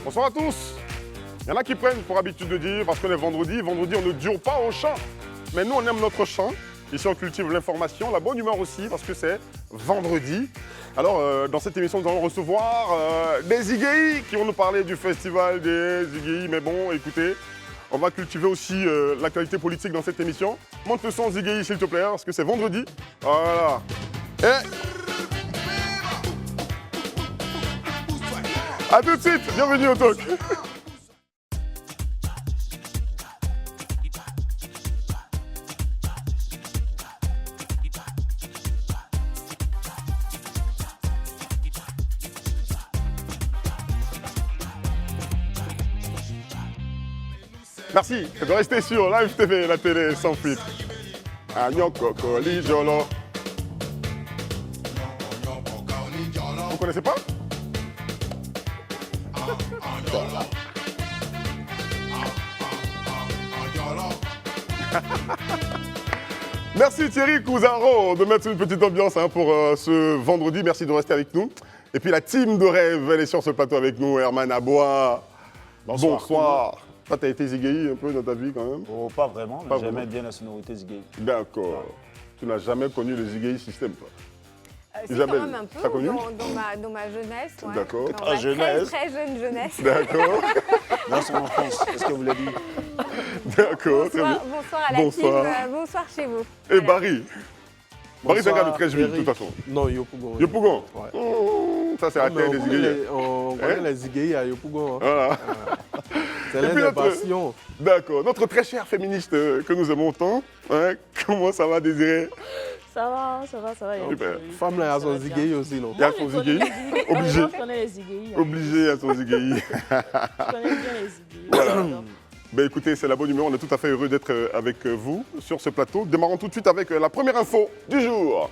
Bonsoir à tous. Il y en a qui prennent pour habitude de dire, parce qu'on est vendredi, on ne dure pas au champ. Mais nous, on aime notre champ. Ici, on cultive l'information, la bonne humeur aussi, parce que c'est vendredi. Alors, dans cette émission, nous allons recevoir des Igéi qui vont nous parler du festival des Igéi. Mais bon, écoutez, on va cultiver aussi l'actualité politique dans cette émission. Monte le son Igéi, s'il te plaît, parce que c'est vendredi. Voilà. Et... à tout de suite, bienvenue au talk. Merci de rester sur Live TV, la télé sans filtre. Agnon Coco Lijolo. Vous connaissez pas? Merci Thierry Cousaro de mettre une petite ambiance pour ce vendredi. Merci de rester avec nous. Et puis la team de rêve, elle est sur ce plateau avec nous. Herman Aboua. Bonsoir. Toi, tu as été Igéi un peu dans ta vie quand même? Oh, pas vraiment, mais j'aimais bien la sonorité Igéi. D'accord. Tu n'as jamais connu le Igéi système, toi? Isabelle, quand même un peu dans ma jeunesse. Ouais. D'accord. Dans ma très jeune jeunesse. D'accord. Dans son enfance, est-ce que vous l'avez dit? D'accord. Bonsoir à la team, bonsoir chez vous. Et Barry? Barry, c'est un gars de 13 juillet, de toute façon. Non, Yopougon. Yopougon? Ouais. Ça, c'est la terre des Igéi. On connaît les Igéi à Yopougon. Voilà. C'est l'un des passions. D'accord. Notre très chère féministe que nous aimons tant. Hein, comment ça va, Désiré? Ça va. Super. Femme, là, il y a son Igéi aussi, non? Il y a son Igéi. Obligé. Je connais les Igéi. Obligé à son Igéi. Je connais bien les Igéi. Voilà. Ben écoutez, c'est la bonne humeur. On est tout à fait heureux d'être avec vous sur ce plateau. Démarrons tout de suite avec la première info du jour.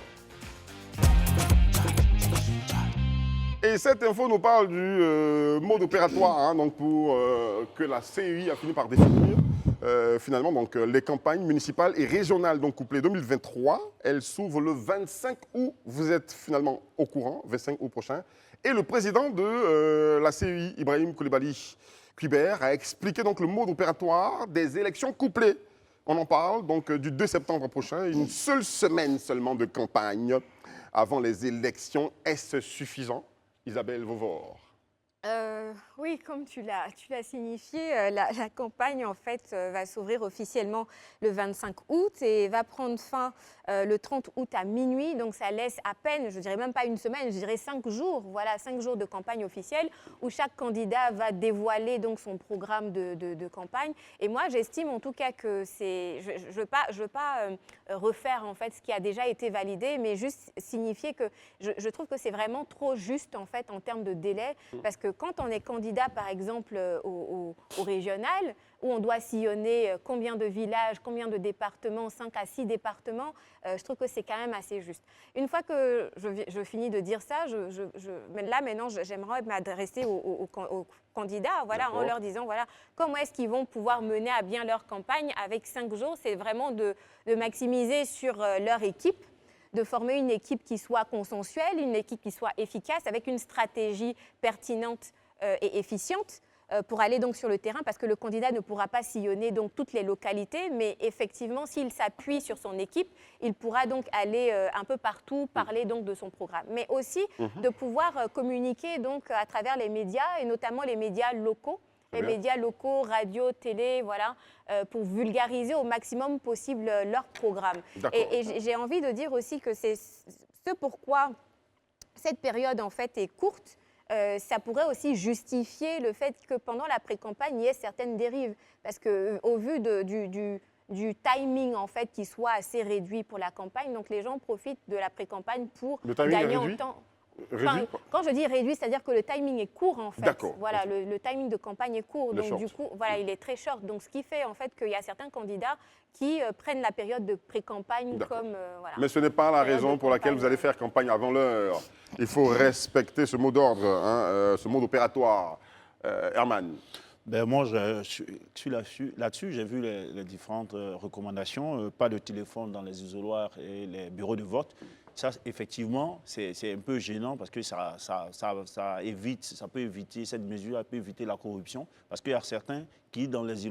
Et cette info nous parle du mode opératoire donc pour que la CEI a fini par définir. Finalement, donc, les campagnes municipales et régionales donc, couplées 2023, elles s'ouvrent le 25 août. Vous êtes finalement au courant, 25 août prochain. Et le président de la CEI, Ibrahim Coulibaly Cuibert, a expliqué donc, le mode opératoire des élections couplées. On en parle donc du 2 septembre prochain, une seule semaine seulement de campagne avant les élections. Est-ce suffisant, Isabelle Vauvor? Oui, comme tu l'as signifié, la campagne en fait va s'ouvrir officiellement le 25 août et va prendre fin le 30 août à minuit. Donc ça laisse à peine, je dirais même pas une semaine, je dirais 5 jours. Voilà, 5 jours de campagne officielle où chaque candidat va dévoiler donc son programme de campagne. Et moi, j'estime en tout cas que c'est, je veux pas refaire en fait ce qui a déjà été validé, mais juste signifier que je trouve que c'est vraiment trop juste en fait en termes de délai, parce que quand on est candidat, par exemple, au régional, où on doit sillonner combien de villages, combien de départements, 5 à 6 départements, je trouve que c'est quand même assez juste. Une fois que je finis de dire ça, mais là, maintenant, j'aimerais m'adresser aux candidats, voilà, en leur disant, voilà, comment est-ce qu'ils vont pouvoir mener à bien leur campagne avec 5 jours. C'est vraiment de maximiser sur leur équipe, de former une équipe qui soit consensuelle, une équipe qui soit efficace, avec une stratégie pertinente et efficiente pour aller donc sur le terrain, parce que le candidat ne pourra pas sillonner donc toutes les localités, mais effectivement, s'il s'appuie sur son équipe, il pourra donc aller un peu partout, parler donc de son programme. Mais aussi de pouvoir communiquer donc à travers les médias, et notamment les médias locaux, radio, télé, voilà, pour vulgariser au maximum possible leur programme. Et j'ai envie de dire aussi que c'est ce pourquoi cette période en fait est courte. Ça pourrait aussi justifier le fait que pendant la pré-campagne, il y ait certaines dérives. Parce qu'au vu du timing en fait, qui soit assez réduit pour la campagne, donc les gens profitent de la pré-campagne pour gagner en temps. Enfin, quand je dis réduit, c'est-à-dire que le timing est court en fait. D'accord. Voilà, le timing de campagne est court, donc du coup, voilà, il est très short. Donc ce qui fait en fait qu'il y a certains candidats qui prennent la période de pré-campagne comme voilà. Mais ce n'est pas la raison pour laquelle vous allez faire campagne avant l'heure. Il faut respecter ce mot d'ordre, ce mode opératoire. Herman. Ben moi, je suis là-dessus. J'ai vu les différentes recommandations. Pas de téléphone dans les isoloirs et les bureaux de vote. Ça, effectivement, c'est un peu gênant parce que ça peut éviter, cette mesure peut éviter la corruption. Parce qu'il y a certains qui, dans les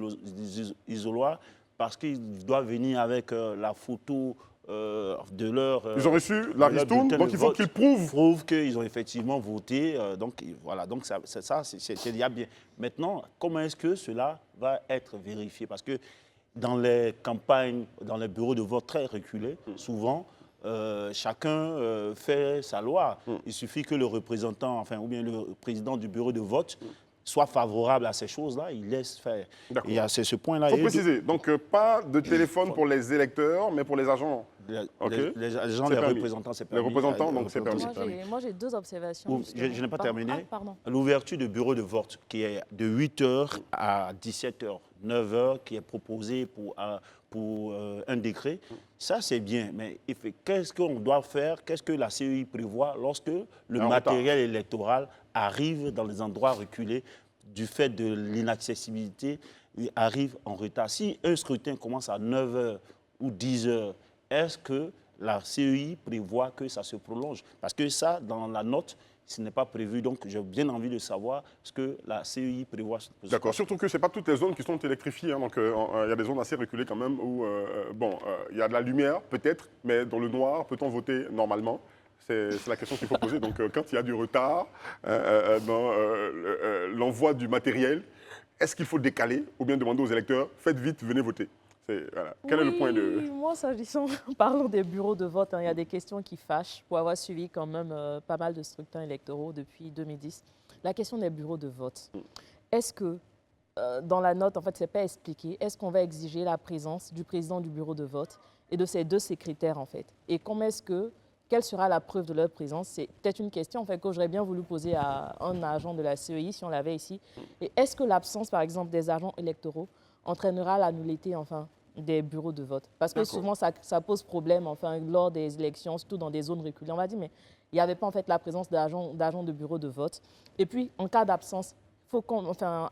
isoloirs, parce qu'ils doivent venir avec la photo de leur... Ils ont reçu la ristourne, donc il faut qu'ils prouvent qu'ils ont effectivement voté. Donc voilà, donc c'est déjà bien. Maintenant, comment est-ce que cela va être vérifié? Parce que dans les campagnes, dans les bureaux de vote très reculés, souvent, chacun fait sa loi. Il suffit que le représentant, enfin, ou bien le président du bureau de vote soit favorable à ces choses-là, il laisse faire. D'accord. Et c'est ce point-là. Il faut préciser, donc pas de téléphone pour les électeurs, mais pour les agents. Les agents, C'est les permis. représentants, c'est Les permis. représentants, donc c'est permis. Moi, j'ai deux observations. Je n'ai pas terminé. Ah, pardon. L'ouverture du bureau de vote qui est de 8h à 17h, 9h, qui est proposée pour un décret, ça c'est bien. Mais qu'est-ce qu'on doit faire? Qu'est-ce que la CEI prévoit lorsque le matériel électoral arrive dans les endroits reculés du fait de l'inaccessibilité, il arrive en retard? Si un scrutin commence à 9h ou 10h, est-ce que la CEI prévoit que ça se prolonge? Parce que ça, dans la note, ce n'est pas prévu. Donc, j'ai bien envie de savoir ce que la CEI prévoit. D'accord, surtout que ce n'est pas toutes les zones qui sont électrifiées. Hein, donc, il y a des zones assez reculées quand même où, il y a de la lumière peut-être, mais dans le noir, peut-on voter normalement? C'est la question qu'il faut poser. Donc, quand il y a du retard dans l'envoi du matériel, est-ce qu'il faut décaler ou bien demander aux électeurs, faites vite, venez voter? Voilà. Quel est le point de... Moi, s'agissant, parlons des bureaux de vote, il y a des questions qui fâchent pour avoir suivi quand même pas mal de scrutins électoraux depuis 2010. La question des bureaux de vote. Est-ce que, dans la note, en fait, ce n'est pas expliqué, est-ce qu'on va exiger la présence du président du bureau de vote et de ses deux secrétaires, en fait? Et quelle sera la preuve de leur présence? C'est peut-être une question en fait, que j'aurais bien voulu poser à un agent de la CEI si on l'avait ici. Et est-ce que l'absence, par exemple, des agents électoraux entraînera la nullité, enfin, des bureaux de vote? Parce que souvent, ça pose problème, enfin, lors des élections, surtout dans des zones reculées. On va dire, mais il n'y avait pas en fait la présence d'agents de bureaux de vote. Et puis, en cas d'absence,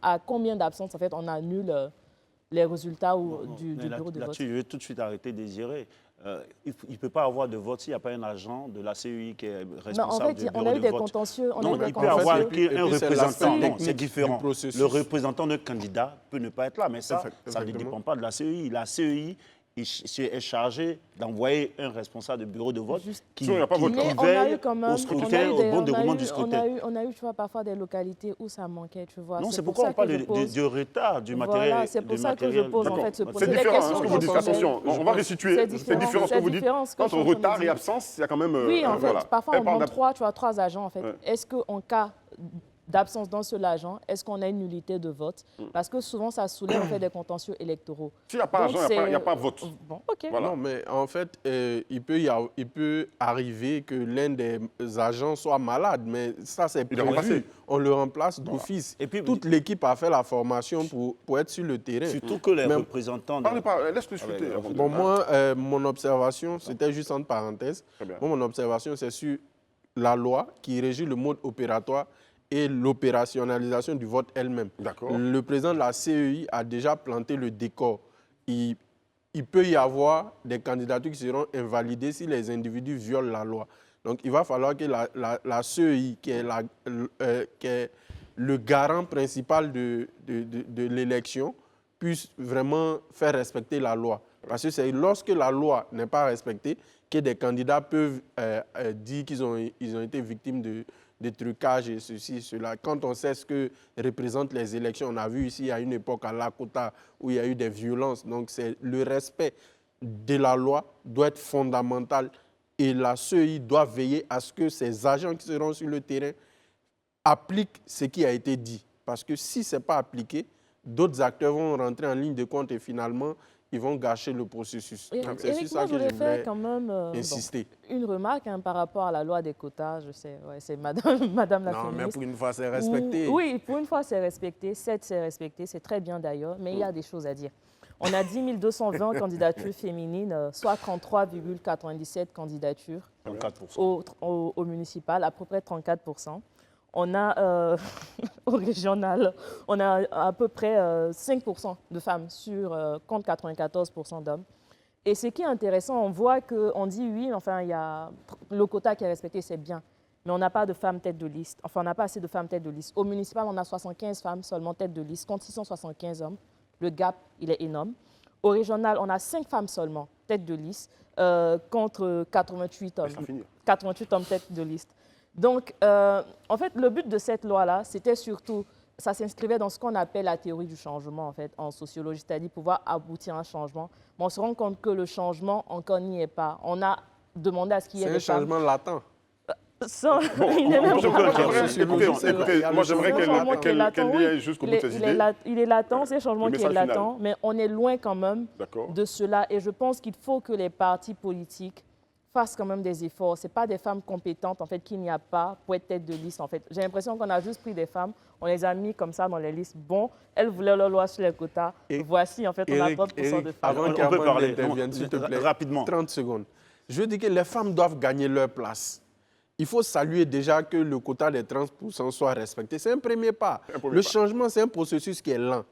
à combien d'absences, en fait, on annule les résultats du bureau de vote? Là-dessus, je vais tout de suite arrêter Désiré. Il ne peut pas avoir de vote s'il n'y a pas un agent de la CEI qui est responsable du bureau de vote. On a eu des contentieux. Non, il peut y avoir un représentant. Non, c'est différent. processus. Le représentant d'un candidat peut ne pas être là, mais ça ne dépend pas de la CEI. La CEI est chargée d'envoyer un responsable de bureau de vote qui veille au scrutin, au bon déroulement du scrutin. On a eu, tu vois, parfois des localités où ça manquait, tu vois. Non, c'est pourquoi on parle du retard du matériel. Voilà, c'est pour ça que je pose en fait ce C'est différent, ce que vous dites. Attention, on va resituer. C'est différent ce que vous dites. Entre retard et absence, il y a quand même... Oui, en fait, parfois on demande trois agents, en fait. Est-ce qu'en cas d'absence d'un seul agent, est-ce qu'on a une nullité de vote? Parce que souvent, ça soulève en fait, des contentieux électoraux. S'il n'y a pas agent, il n'y a pas vote. Bon, OK. Voilà. Non, mais en fait, il peut arriver que l'un des agents soit malade, mais ça, c'est prévu. On le remplace d'office. Et puis, toute l'équipe a fait la formation pour être sur le terrain. Surtout que les représentants... Parlez pas, laisse-le discuter. Bon, moi, mon observation, c'était juste entre parenthèses. Mon observation, c'est sur la loi qui régit le mode opératoire et l'opérationnalisation du vote elle-même. Le président de la CEI a déjà planté le décor. Il peut y avoir des candidatures qui seront invalidées si les individus violent la loi. Donc, il va falloir que la CEI, qui est le garant principal de l'élection, puisse vraiment faire respecter la loi. Parce que c'est lorsque la loi n'est pas respectée que des candidats peuvent dire qu'ils ont été victimes de trucage et ceci, cela. Quand on sait ce que représentent les élections, on a vu ici à une époque à Lakota où il y a eu des violences. Donc, le respect de la loi doit être fondamental et la CEI doit veiller à ce que ces agents qui seront sur le terrain appliquent ce qui a été dit. Parce que si ce n'est pas appliqué, d'autres acteurs vont rentrer en ligne de compte et finalement, ils vont gâcher le processus. C'est sur ça que je voulais quand même insister. Une remarque par rapport à la loi des quotas. Je sais, c'est madame la féministe. Non, mais pour une fois, c'est respecté. Oui, pour une fois, c'est respecté. 7, c'est respecté. C'est très bien d'ailleurs, mais il y a des choses à dire. On a 10 220 candidatures féminines, soit 33,97 candidatures 34%. au municipal, à peu près 34%. On a, au régional, on a à peu près 5% de femmes contre 94% d'hommes. Et ce qui est intéressant, on voit qu'on dit oui, enfin, il y a le quota qui est respecté, c'est bien. Mais on n'a pas de femmes tête de liste. Enfin, on n'a pas assez de femmes tête de liste. Au municipal, on a 75 femmes seulement tête de liste, contre 675 hommes. Le gap, il est énorme. Au régional, on a 5 femmes seulement tête de liste, contre 88 hommes. 88 hommes tête de liste. Donc, en fait, le but de cette loi-là, c'était surtout, ça s'inscrivait dans ce qu'on appelle la théorie du changement, en fait, en sociologie, c'est-à-dire pouvoir aboutir à un changement. Mais on se rend compte que le changement, encore n'y est pas. On a demandé à ce qu'il y ait des femmes. C'est un changement latent. Moi, j'aimerais qu'elle y aille jusqu'au bout de ses idées. Il est latent, c'est un changement qui est latent, mais on est loin quand même de cela. Et je pense qu'il faut que les partis politiques fassent quand même des efforts. Ce n'est pas des femmes compétentes, en fait, qu'il n'y a pas pour être tête de liste, en fait. J'ai l'impression qu'on a juste pris des femmes, on les a mis comme ça dans les listes. Bon, elles voulaient leur loi sur les quotas. Voici, en fait, on a 30% de femmes. Avant qu'Armand n'intervienne, s'il te plaît, rapidement. 30 secondes. Je veux dire que les femmes doivent gagner leur place. Il faut saluer déjà que le quota des 30% soit respecté. C'est un premier pas. Le changement, c'est un processus qui est lent.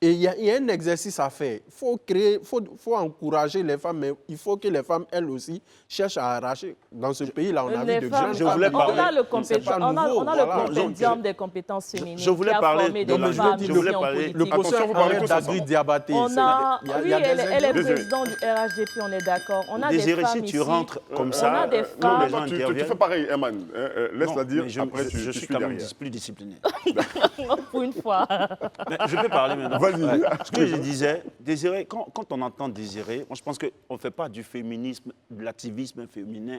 Et il y a un exercice à faire. Il faut encourager les femmes, mais il faut que les femmes, elles aussi, cherchent à arracher. Dans ce pays-là, on a vu de grandes femmes. On a le compendium des compétences féminines. Je voulais parler de la femmes. Le processus d'Agri Diabaté. Oui, elle est présidente du RHDP, on est d'accord. On a des femmes ici. Tu rentres comme ça. On a des femmes. Tu fais pareil, Herman. Laisse-la dire. Après, je suis quand même plus discipliné. Pour une fois. Je peux parler maintenant. Ce que je disais, Désiré, quand on entend Désiré, moi je pense qu'on ne fait pas du féminisme, de l'activisme féminin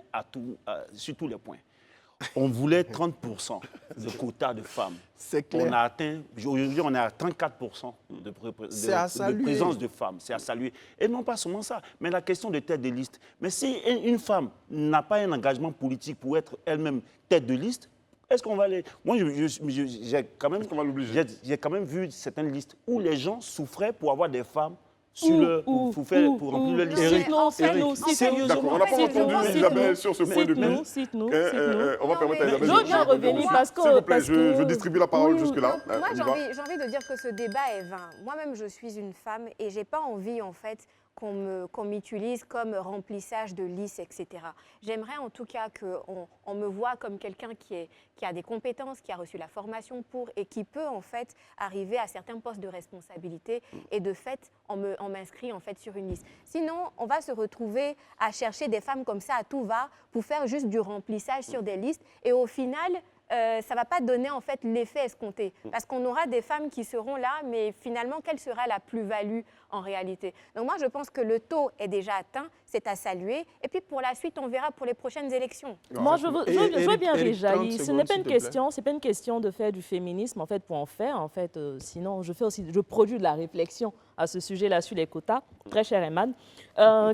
sur tous les points. On voulait 30% de quota de femmes. C'est clair. On a atteint, aujourd'hui on est à 34% de présence de femmes. C'est à saluer. Et non pas seulement ça, mais la question de tête de liste. Mais si une femme n'a pas un engagement politique pour être elle-même tête de liste, est-ce qu'on va aller... Moi, j'ai quand même vu certaines listes où les gens souffraient pour avoir des femmes pour remplir leur liste. D'accord, on n'a pas entendu Isabelle sur ce point de vue. Cite-nous. On va permettre à Isabelle. Je veux bien revenir parce que... S'il vous plaît, je distribue la parole jusque-là. Moi, j'ai envie de dire que ce débat est vain. Moi-même, je suis une femme et je n'ai pas envie, en fait, qu'on m'utilise comme remplissage de listes, etc. J'aimerais en tout cas qu'on me voit comme quelqu'un qui a des compétences, qui a reçu la formation pour et qui peut en fait arriver à certains postes de responsabilité et de fait, on m'inscrit en fait sur une liste. Sinon, on va se retrouver à chercher des femmes comme ça à tout va pour faire juste du remplissage sur des listes et au final, ça ne va pas donner en fait l'effet escompté. Parce qu'on aura des femmes qui seront là, mais finalement, quelle sera la plus-value en réalité? Donc moi, je pense que le taux est déjà atteint, c'est à saluer. Et puis pour la suite, on verra pour les prochaines élections. Moi, je veux bien réjaillir. Ce n'est pas une question de faire du féminisme, en fait, pour en faire. En fait, sinon, je produis de la réflexion à ce sujet-là sur les quotas. Très cher Eman.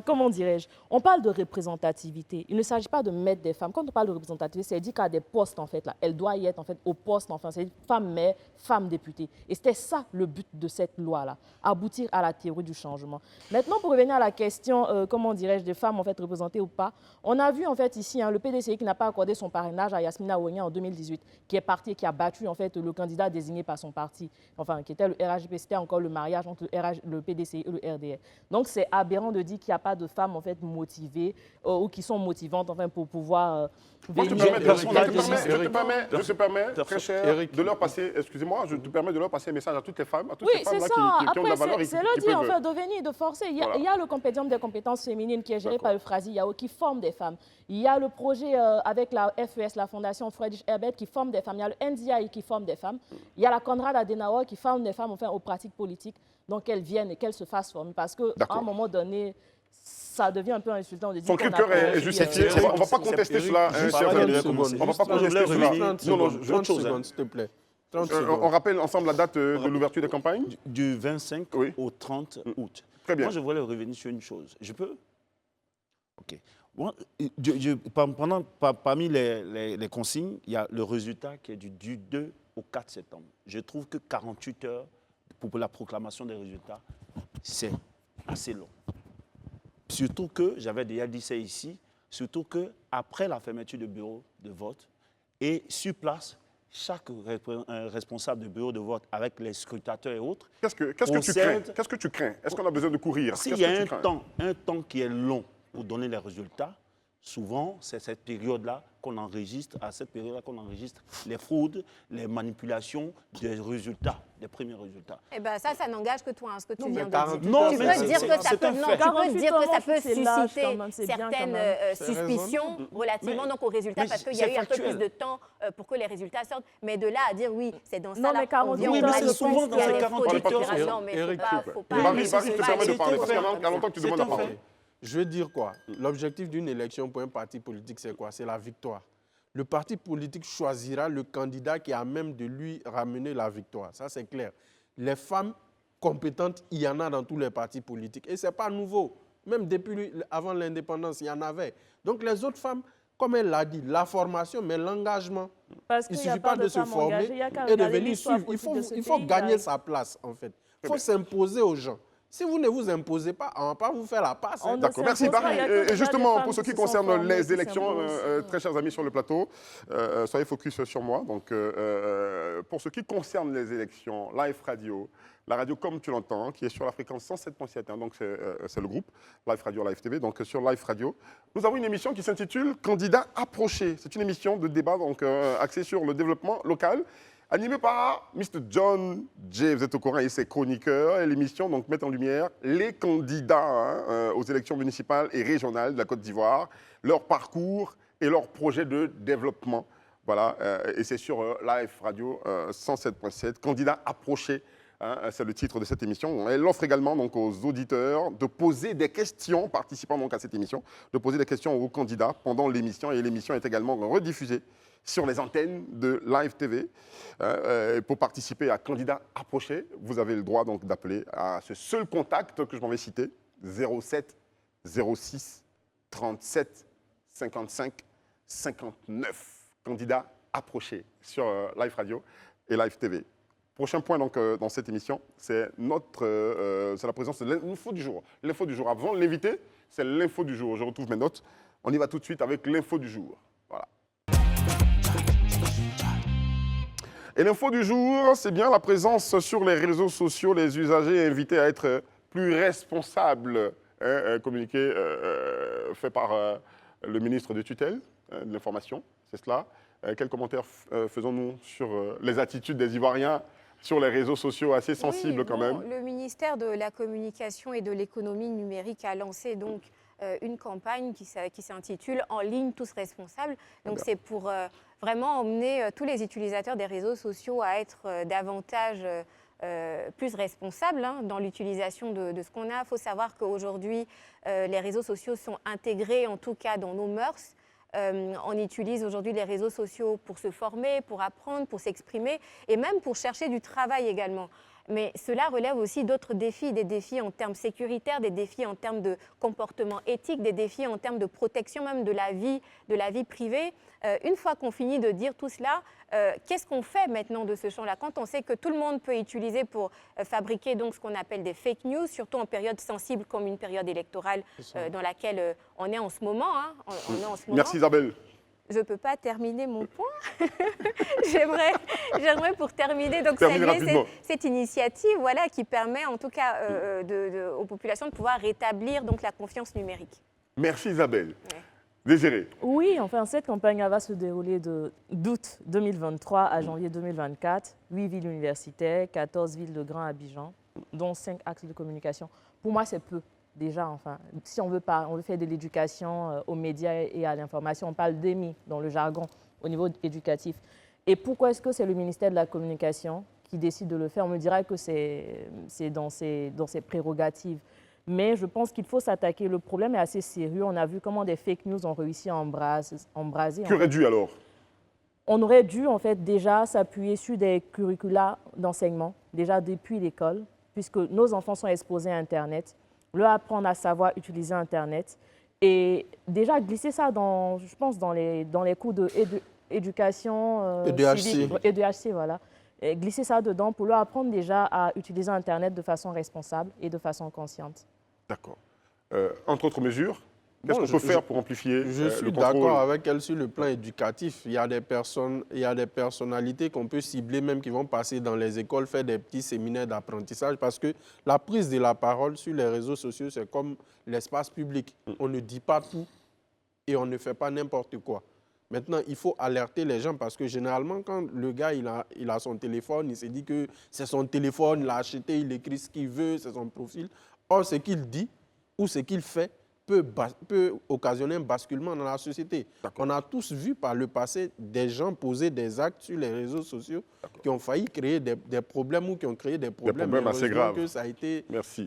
Comment dirais-je? On parle de représentativité. Il ne s'agit pas de mettre des femmes. Quand on parle de représentativité, c'est dit qu'à des postes, en fait, là, elle doit y être, en fait, au poste, enfin, c'est femme maire, femme députée. Et c'était ça le but de cette loi-là, aboutir à la théorie du changement. Maintenant, pour revenir à la question, comment dirais-je, des femmes, en fait, représentées ou pas, on a vu, en fait, ici, le PDCI qui n'a pas accordé son parrainage à Yasmina Ouenia en 2018, qui est parti, qui a battu, en fait, le candidat désigné par son parti, enfin, qui était le RHP, c'était encore le mariage entre le PDCI et le RDR. Donc, c'est aberrant de dire qu'il n'y a pas de femmes, en fait, motivées ou qui sont motivantes, enfin, pour pouvoir... Je te permets, très cher, de leur passer, excusez-moi, je te permets de leur passer un message à toutes les femmes, qui ont de la valeur et qui peuvent... dire, en fait, de venir, de forcer. Il y a le compendium des compétences féminines qui est géré par le FRASI, qui forme des femmes. Il y a le projet avec la FES, la Fondation Friedrich Herbert, qui forme des femmes. Il y a le NDI qui forme des femmes. Il y a la Konrad Adenauer qui forme des femmes, enfin, aux pratiques politiques. Donc, qu'elles viennent et qu'elles se fassent former. Parce qu'à un moment donné... ça devient un peu insultant de dire... Son cri de cœur est justifié. On ne va pas contester cela. On ne va pas contester cela. 30 secondes, s'il te plaît. On rappelle ensemble la date de l'ouverture des campagnes? Du 25 au 30 août. Très bien. Moi, je voulais revenir sur une chose. Je peux? OK. Moi, parmi les consignes, il y a le résultat qui est du 2 au 4 septembre. Je trouve que 48 heures pour la proclamation des résultats, c'est assez long. Surtout que, j'avais déjà dit ça ici, surtout qu'après la fermeture de bureaux de vote et sur place, chaque responsable de bureau de vote avec les scrutateurs et autres. Qu'est-ce que tu crains? Est-ce qu'on a besoin de courir? S'il y a un temps qui est long pour donner les résultats, souvent, c'est cette période-là qu'on enregistre, à cette période-là qu'on enregistre les fraudes, les manipulations des résultats, des premiers résultats. Eh bien, ça n'engage que toi, hein, ce que tu viens de dire. Non, tu peux dire que ça peut susciter certaines suspicions relativement donc, aux résultats, parce qu'il y a eu un peu plus de temps pour que les résultats sortent. Mais de là à dire, oui, c'est dans ça, là, on vient, oui, mais c'est souvent dans ces 48 heures. Non, mais il ne faut pas... Marie, je te permets de parler, parce qu'il y a longtemps que tu demandes la parole. Je veux dire quoi? L'objectif d'une élection pour un parti politique, c'est quoi? C'est la victoire. Le parti politique choisira le candidat qui a à même de lui ramener la victoire. Ça, c'est clair. Les femmes compétentes, il y en a dans tous les partis politiques. Et ce n'est pas nouveau. Même depuis avant l'indépendance, il y en avait. Donc les autres femmes, comme elle l'a dit, la formation, mais l'engagement. Il ne suffit pas de se former et de venir suivre. Il faut gagner sa place, en fait. Il faut s'imposer aux gens. Si vous ne vous imposez pas, on ne va pas vous faire la passe. Hein. D'accord, merci Barry. Et justement, pour ce qui concerne les élections, très chers amis sur le plateau, soyez focus sur moi. Donc, pour ce qui concerne les élections, Live Radio, la radio comme tu l'entends, qui est sur la fréquence 107.7, hein, donc c'est le groupe, Live Radio, Live TV, donc sur Live Radio, nous avons une émission qui s'intitule « Candidat approché ». C'est une émission de débat donc, axée sur le développement local, animé par Mr. John Jay, vous êtes au courant, et ses chroniqueurs. Et l'émission donc, met en lumière les candidats aux élections municipales et régionales de la Côte d'Ivoire, leur parcours et leurs projets de développement. Voilà, et c'est sur Live Radio 107.7, Candidat approché. C'est le titre de cette émission. Elle offre également donc, aux auditeurs de poser des questions, participant donc, à cette émission, de poser des questions aux candidats pendant l'émission. Et l'émission est également rediffusée sur les antennes de Live TV. Pour participer à Candidat approché, vous avez le droit donc d'appeler à ce seul contact que je m'en vais citer, 07 06 37 55 59. Candidat approché sur Live Radio et Live TV. Prochain point donc, dans cette émission, c'est la présence de l'info du jour. L'info du jour. Avant l'invité, c'est l'info du jour. Je retrouve mes notes. On y va tout de suite avec l'info du jour. Voilà. Et l'info du jour, c'est bien la présence sur les réseaux sociaux, les usagers invités à être plus responsables. Communiqué fait par le ministre de tutelle de l'information, c'est cela. Quels commentaires faisons-nous sur les attitudes des Ivoiriens sur les réseaux sociaux assez sensibles quand même? Le ministère de la Communication et de l'Économie numérique a lancé donc une campagne qui s'intitule « En ligne, tous responsables ». Donc c'est pour vraiment emmener tous les utilisateurs des réseaux sociaux à être davantage plus responsables dans l'utilisation de ce qu'on a. Il faut savoir qu'aujourd'hui, les réseaux sociaux sont intégrés, en tout cas dans nos mœurs. On utilise aujourd'hui les réseaux sociaux pour se former, pour apprendre, pour s'exprimer et même pour chercher du travail également. Mais cela relève aussi d'autres défis, des défis en termes sécuritaires, des défis en termes de comportement éthique, des défis en termes de protection même de la vie privée. Une fois qu'on finit de dire tout cela, qu'est-ce qu'on fait maintenant de ce champ-là? Quand on sait que tout le monde peut utiliser pour fabriquer donc ce qu'on appelle des fake news, surtout en période sensible comme une période électorale dans laquelle on est en ce moment. Merci Isabelle. Je ne peux pas terminer mon point. J'aimerais pour terminer donc saluer cette initiative voilà, qui permet en tout cas aux populations de pouvoir rétablir donc, la confiance numérique. Merci Isabelle. Ouais. Désiré. Oui, enfin cette campagne va se dérouler d'août 2023 à janvier 2024. 8 villes universitaires, 14 villes de Grand Abidjan, dont 5 axes de communication. Pour moi, c'est peu. Déjà, enfin, si on veut faire de l'éducation aux médias et à l'information, on parle d'EMI dans le jargon au niveau éducatif. Et pourquoi est-ce que c'est le ministère de la Communication qui décide de le faire? On me dira que c'est dans ses prérogatives. Mais je pense qu'il faut s'attaquer. Le problème est assez sérieux. On a vu comment des fake news ont réussi à embraser. Qui aurait dû alors? On aurait dû en fait déjà s'appuyer sur des curricula d'enseignement, déjà depuis l'école, puisque nos enfants sont exposés à Internet. Leur apprendre à savoir utiliser Internet et déjà glisser ça je pense dans les cours d'éducation civique, EDHC, voilà. Et glisser ça dedans pour leur apprendre déjà à utiliser Internet de façon responsable et de façon consciente. D'accord. Entre autres mesures, Qu'est-ce qu'on peut faire pour amplifier Je suis le contrôle? d'accord avec elle sur le plan éducatif. Il y a des personnalités qu'on peut cibler, même qui vont passer dans les écoles, faire des petits séminaires d'apprentissage, parce que la prise de la parole sur les réseaux sociaux, c'est comme l'espace public. On ne dit pas tout et on ne fait pas n'importe quoi. Maintenant, il faut alerter les gens parce que généralement, quand le gars il a son téléphone, il se dit que c'est son téléphone, il l'a acheté, il écrit ce qu'il veut, c'est son profil. Or, ce qu'il dit ou ce qu'il fait peut occasionner un basculement dans la société. On a tous vu par le passé des gens poser des actes sur les réseaux sociaux qui ont failli créer des problèmes ou qui ont créé des problèmes. Des problèmes assez graves. Que ça a été Merci.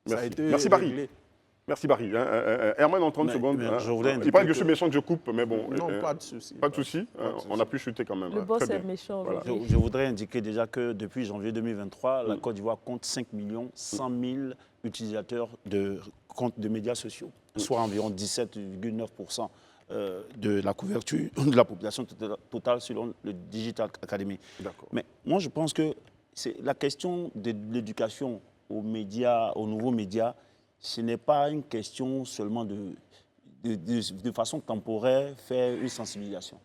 Ça a été Merci Barry. réglé. Merci Barry. Herman, en 30 secondes. je voudrais Il paraît que je suis méchant, je coupe, mais bon. Non, pas de souci. Pas de souci. On a pu chuter quand même. Le boss Très est bien. méchant. Voilà. Je voudrais indiquer déjà que depuis janvier 2023, la Côte d'Ivoire compte 5 100 000 utilisateurs de comptes de médias sociaux, soit environ 17,9% de la couverture de la population totale selon le Digital Academy. Mais moi, je pense que c'est la question de l'éducation aux médias, aux nouveaux médias, ce n'est pas une question seulement de façon temporaire faire une sensibilisation.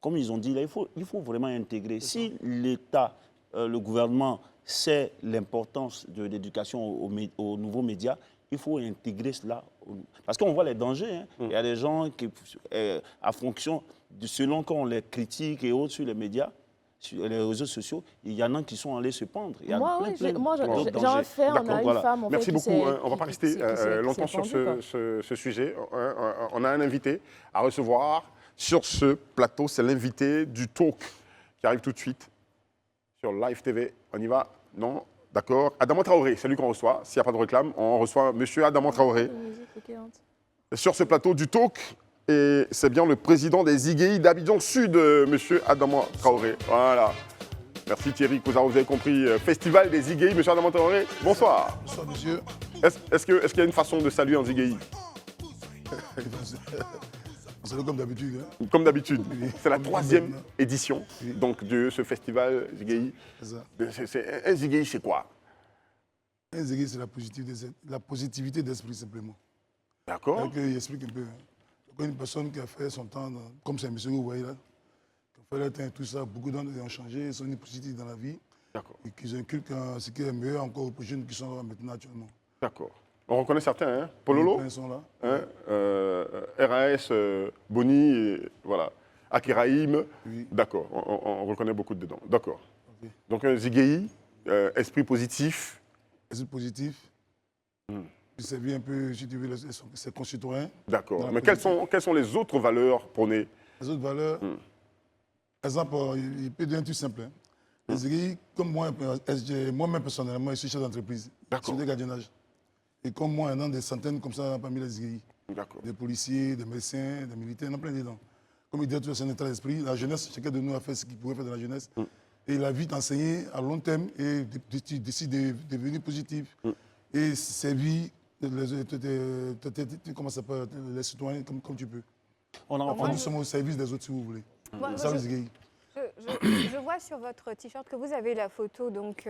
Comme ils ont dit, là, il faut vraiment intégrer. Si l'État, le gouvernement sait l'importance de l'éducation aux nouveaux médias, il faut intégrer cela. Parce qu'on voit les dangers. Hein. Il y a des gens qui, à fonction, selon qu'on les critique et autres sur les médias, sur les réseaux sociaux, il y en a qui sont allés se pendre. Il y a Moi, j'ai un fait, on a une femme. Merci beaucoup. On ne va pas rester longtemps sur ce sujet. On a un invité à recevoir sur ce plateau. C'est l'invité du talk qui arrive tout de suite sur Live TV. On y va? Non? D'accord. Adama Traoré, c'est lui qu'on reçoit. S'il n'y a pas de réclame, on reçoit M. Adama Traoré sur ce plateau du talk. Et c'est bien le président des IGI d'Abidjan Sud, M. Adama Traoré. Voilà. Merci Thierry Kouzar, vous avez compris. Festival des IGI, M. Adama Traoré. Bonsoir. Bonsoir, monsieur. Est-ce qu'il y a une façon de saluer en IGI? On salue comme d'habitude. Hein. Comme d'habitude. C'est la 3e édition donc, de ce festival ZIGI. Un ZIGI, c'est quoi? Un ZIGI, c'est la positivité d'esprit, simplement. D'accord. Il explique un peu. Hein. Une personne qui a fait son temps, comme c'est un monsieur que vous voyez là, qui a fait le temps et tout ça, beaucoup d'entre eux ont changé, ils sont positifs dans la vie. D'accord. Et qu'ils inculquent ce qui est meilleur encore aux jeunes qui sont là maintenant actuellement. D'accord. On reconnaît certains, hein? Pololo, ils sont là. Hein? RAS, Boni, et, voilà. Akiraïm. Oui. D'accord, on reconnaît beaucoup dedans. D'accord. Okay. Donc un ZIGI, esprit positif. Esprit positif. Il servir un peu, si tu veux, ses concitoyens. D'accord. Mais quelles sont les autres valeurs prônées? Les autres valeurs, par exemple, il peut dire un truc simple. Hein. Les ZIGI, comme moi-même personnellement, je suis chef d'entreprise. D'accord. Sur des gardiennages. Et comme moi, il y en a des centaines comme ça parmi les ZIGI. Des policiers, des médecins, des militaires, il y en a plein dedans. Comme il dit, c'est un état d'esprit. La jeunesse, chacun de nous a fait ce qu'il pouvait faire dans la jeunesse. Et il a vite enseigné à long terme et décide de devenir positif. Et servir comment ça s'appelle, les citoyens comme tu peux. Nous sommes au service des autres, si vous voulez. Je vois sur votre t-shirt que vous avez la photo donc,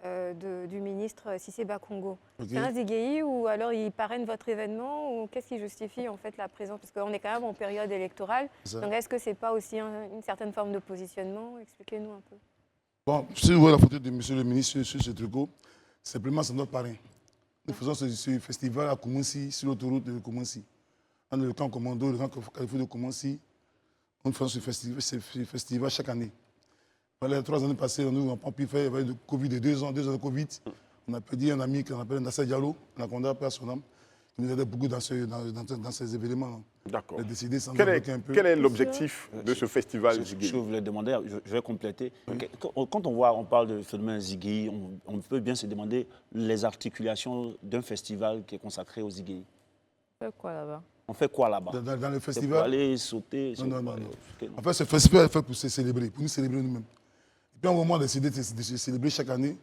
du ministre Cissé Bakongo. Okay. C'est un ZIGI ou alors il parraine votre événement ou qu'est-ce qui justifie en fait la présence? Parce qu'on est quand même en période électorale. Donc est-ce que ce n'est pas aussi une certaine forme de positionnement? Expliquez-nous un peu. Bon, si vous voyez la photo de monsieur le ministre sur ce truc, simplement c'est notre parrain. Nous faisons ce festival à Koumoussi, sur l'autoroute de Koumoussi. Dans le camp commando, le camp Carrefour de Koumoussi, nous faisons ce festival chaque année. Les 3 années passées, nous n'avons pas pu faire, il y avait le Covid de 2 ans de Covid. On a perdu un ami qu'on appelle Nasser Diallo, on a condamné à son âme, qui nous aidait beaucoup dans ces événements. D'accord. Quel est l'objectif de ce festival ZIGI? Ce que vous voulez demander, je vais compléter. Quand on parle de phénomène ZIGI, on peut bien se demander les articulations d'un festival qui est consacré au ZIGI. On fait quoi là-bas? On fait quoi là-bas? Dans le festival? Pour aller sauter? Non. En fait, ce festival est fait pour se célébrer, pour nous célébrer nous-mêmes. Et puis, à un moment, on a décidé de se célébrer chaque année.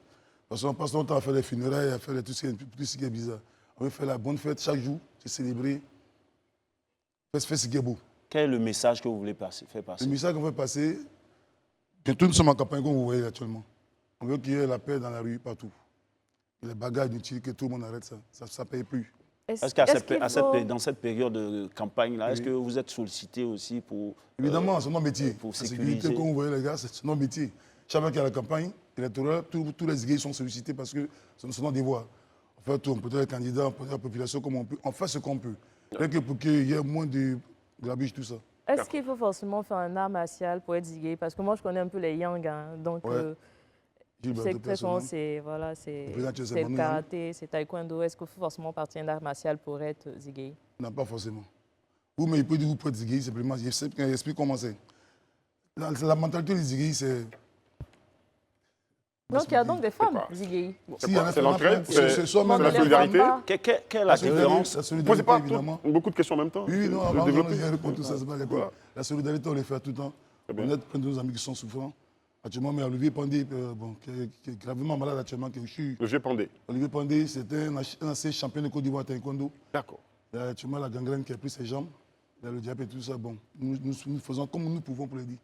Parce qu'on passe longtemps à faire les funérailles, à faire tout ce qui est bizarre. On veut faire la bonne fête chaque jour, se célébrer, faire ce qui est beau. Quel est le message que vous voulez faire passer? Le message qu'on veut passer, bientôt nous sommes en campagne comme vous voyez actuellement. On veut qu'il y ait la paix dans la rue, partout. Et les bagarres inutiles, que tout le monde arrête ça. Ça ne paye plus. Est-ce dans cette période de campagne-là, est-ce que vous êtes sollicité aussi pour... Évidemment, c'est notre métier. Pour la sécurité, comme vous voyez les gars, c'est notre métier. Chaque fois qu'il y a la campagne électorale, tous les Ziguéis sont sollicités parce que c'est notre devoir. On fait tout, on peut être les candidats, on peut être la population comme on peut. On fait ce qu'on peut. Rien que pour qu'il y ait moins de grabuge, tout ça. Est-ce qu'il faut forcément faire un art martial pour être Ziguéi? Parce que moi, je connais un peu les Yang, hein, donc... Ouais. Je sais que très souvent, c'est le karaté, c'est taekwondo. Est-ce qu'il faut forcément partir d'un art martial pour être Ziguéi? Non, pas forcément. Oui, mais il peut dire que vous pouvez être Ziguéi, simplement. J'explique comment c'est. La mentalité des Ziguéi, c'est... Donc, il y a donc des femmes Ziguéi. C'est l'entraide, c'est la solidarité. Quelle est la différence? La solidarité, Posez pas évidemment. beaucoup de questions en même temps. Oui, non, Le développer. je réponds tout ça, c'est pas d'accord. La solidarité, on les fait tout le temps. On aide plein de nos amis qui sont souffrants. Actuellement, mais Olivier Pandé, qui est gravement malade actuellement, Olivier Pandé. Olivier Pandé, c'était un ancien champion de Côte d'Ivoire taekwondo. D'accord. Il y a actuellement la gangrène qui a pris ses jambes. Il y a le diabète et tout ça. Bon, nous faisons comme nous pouvons pour le dire.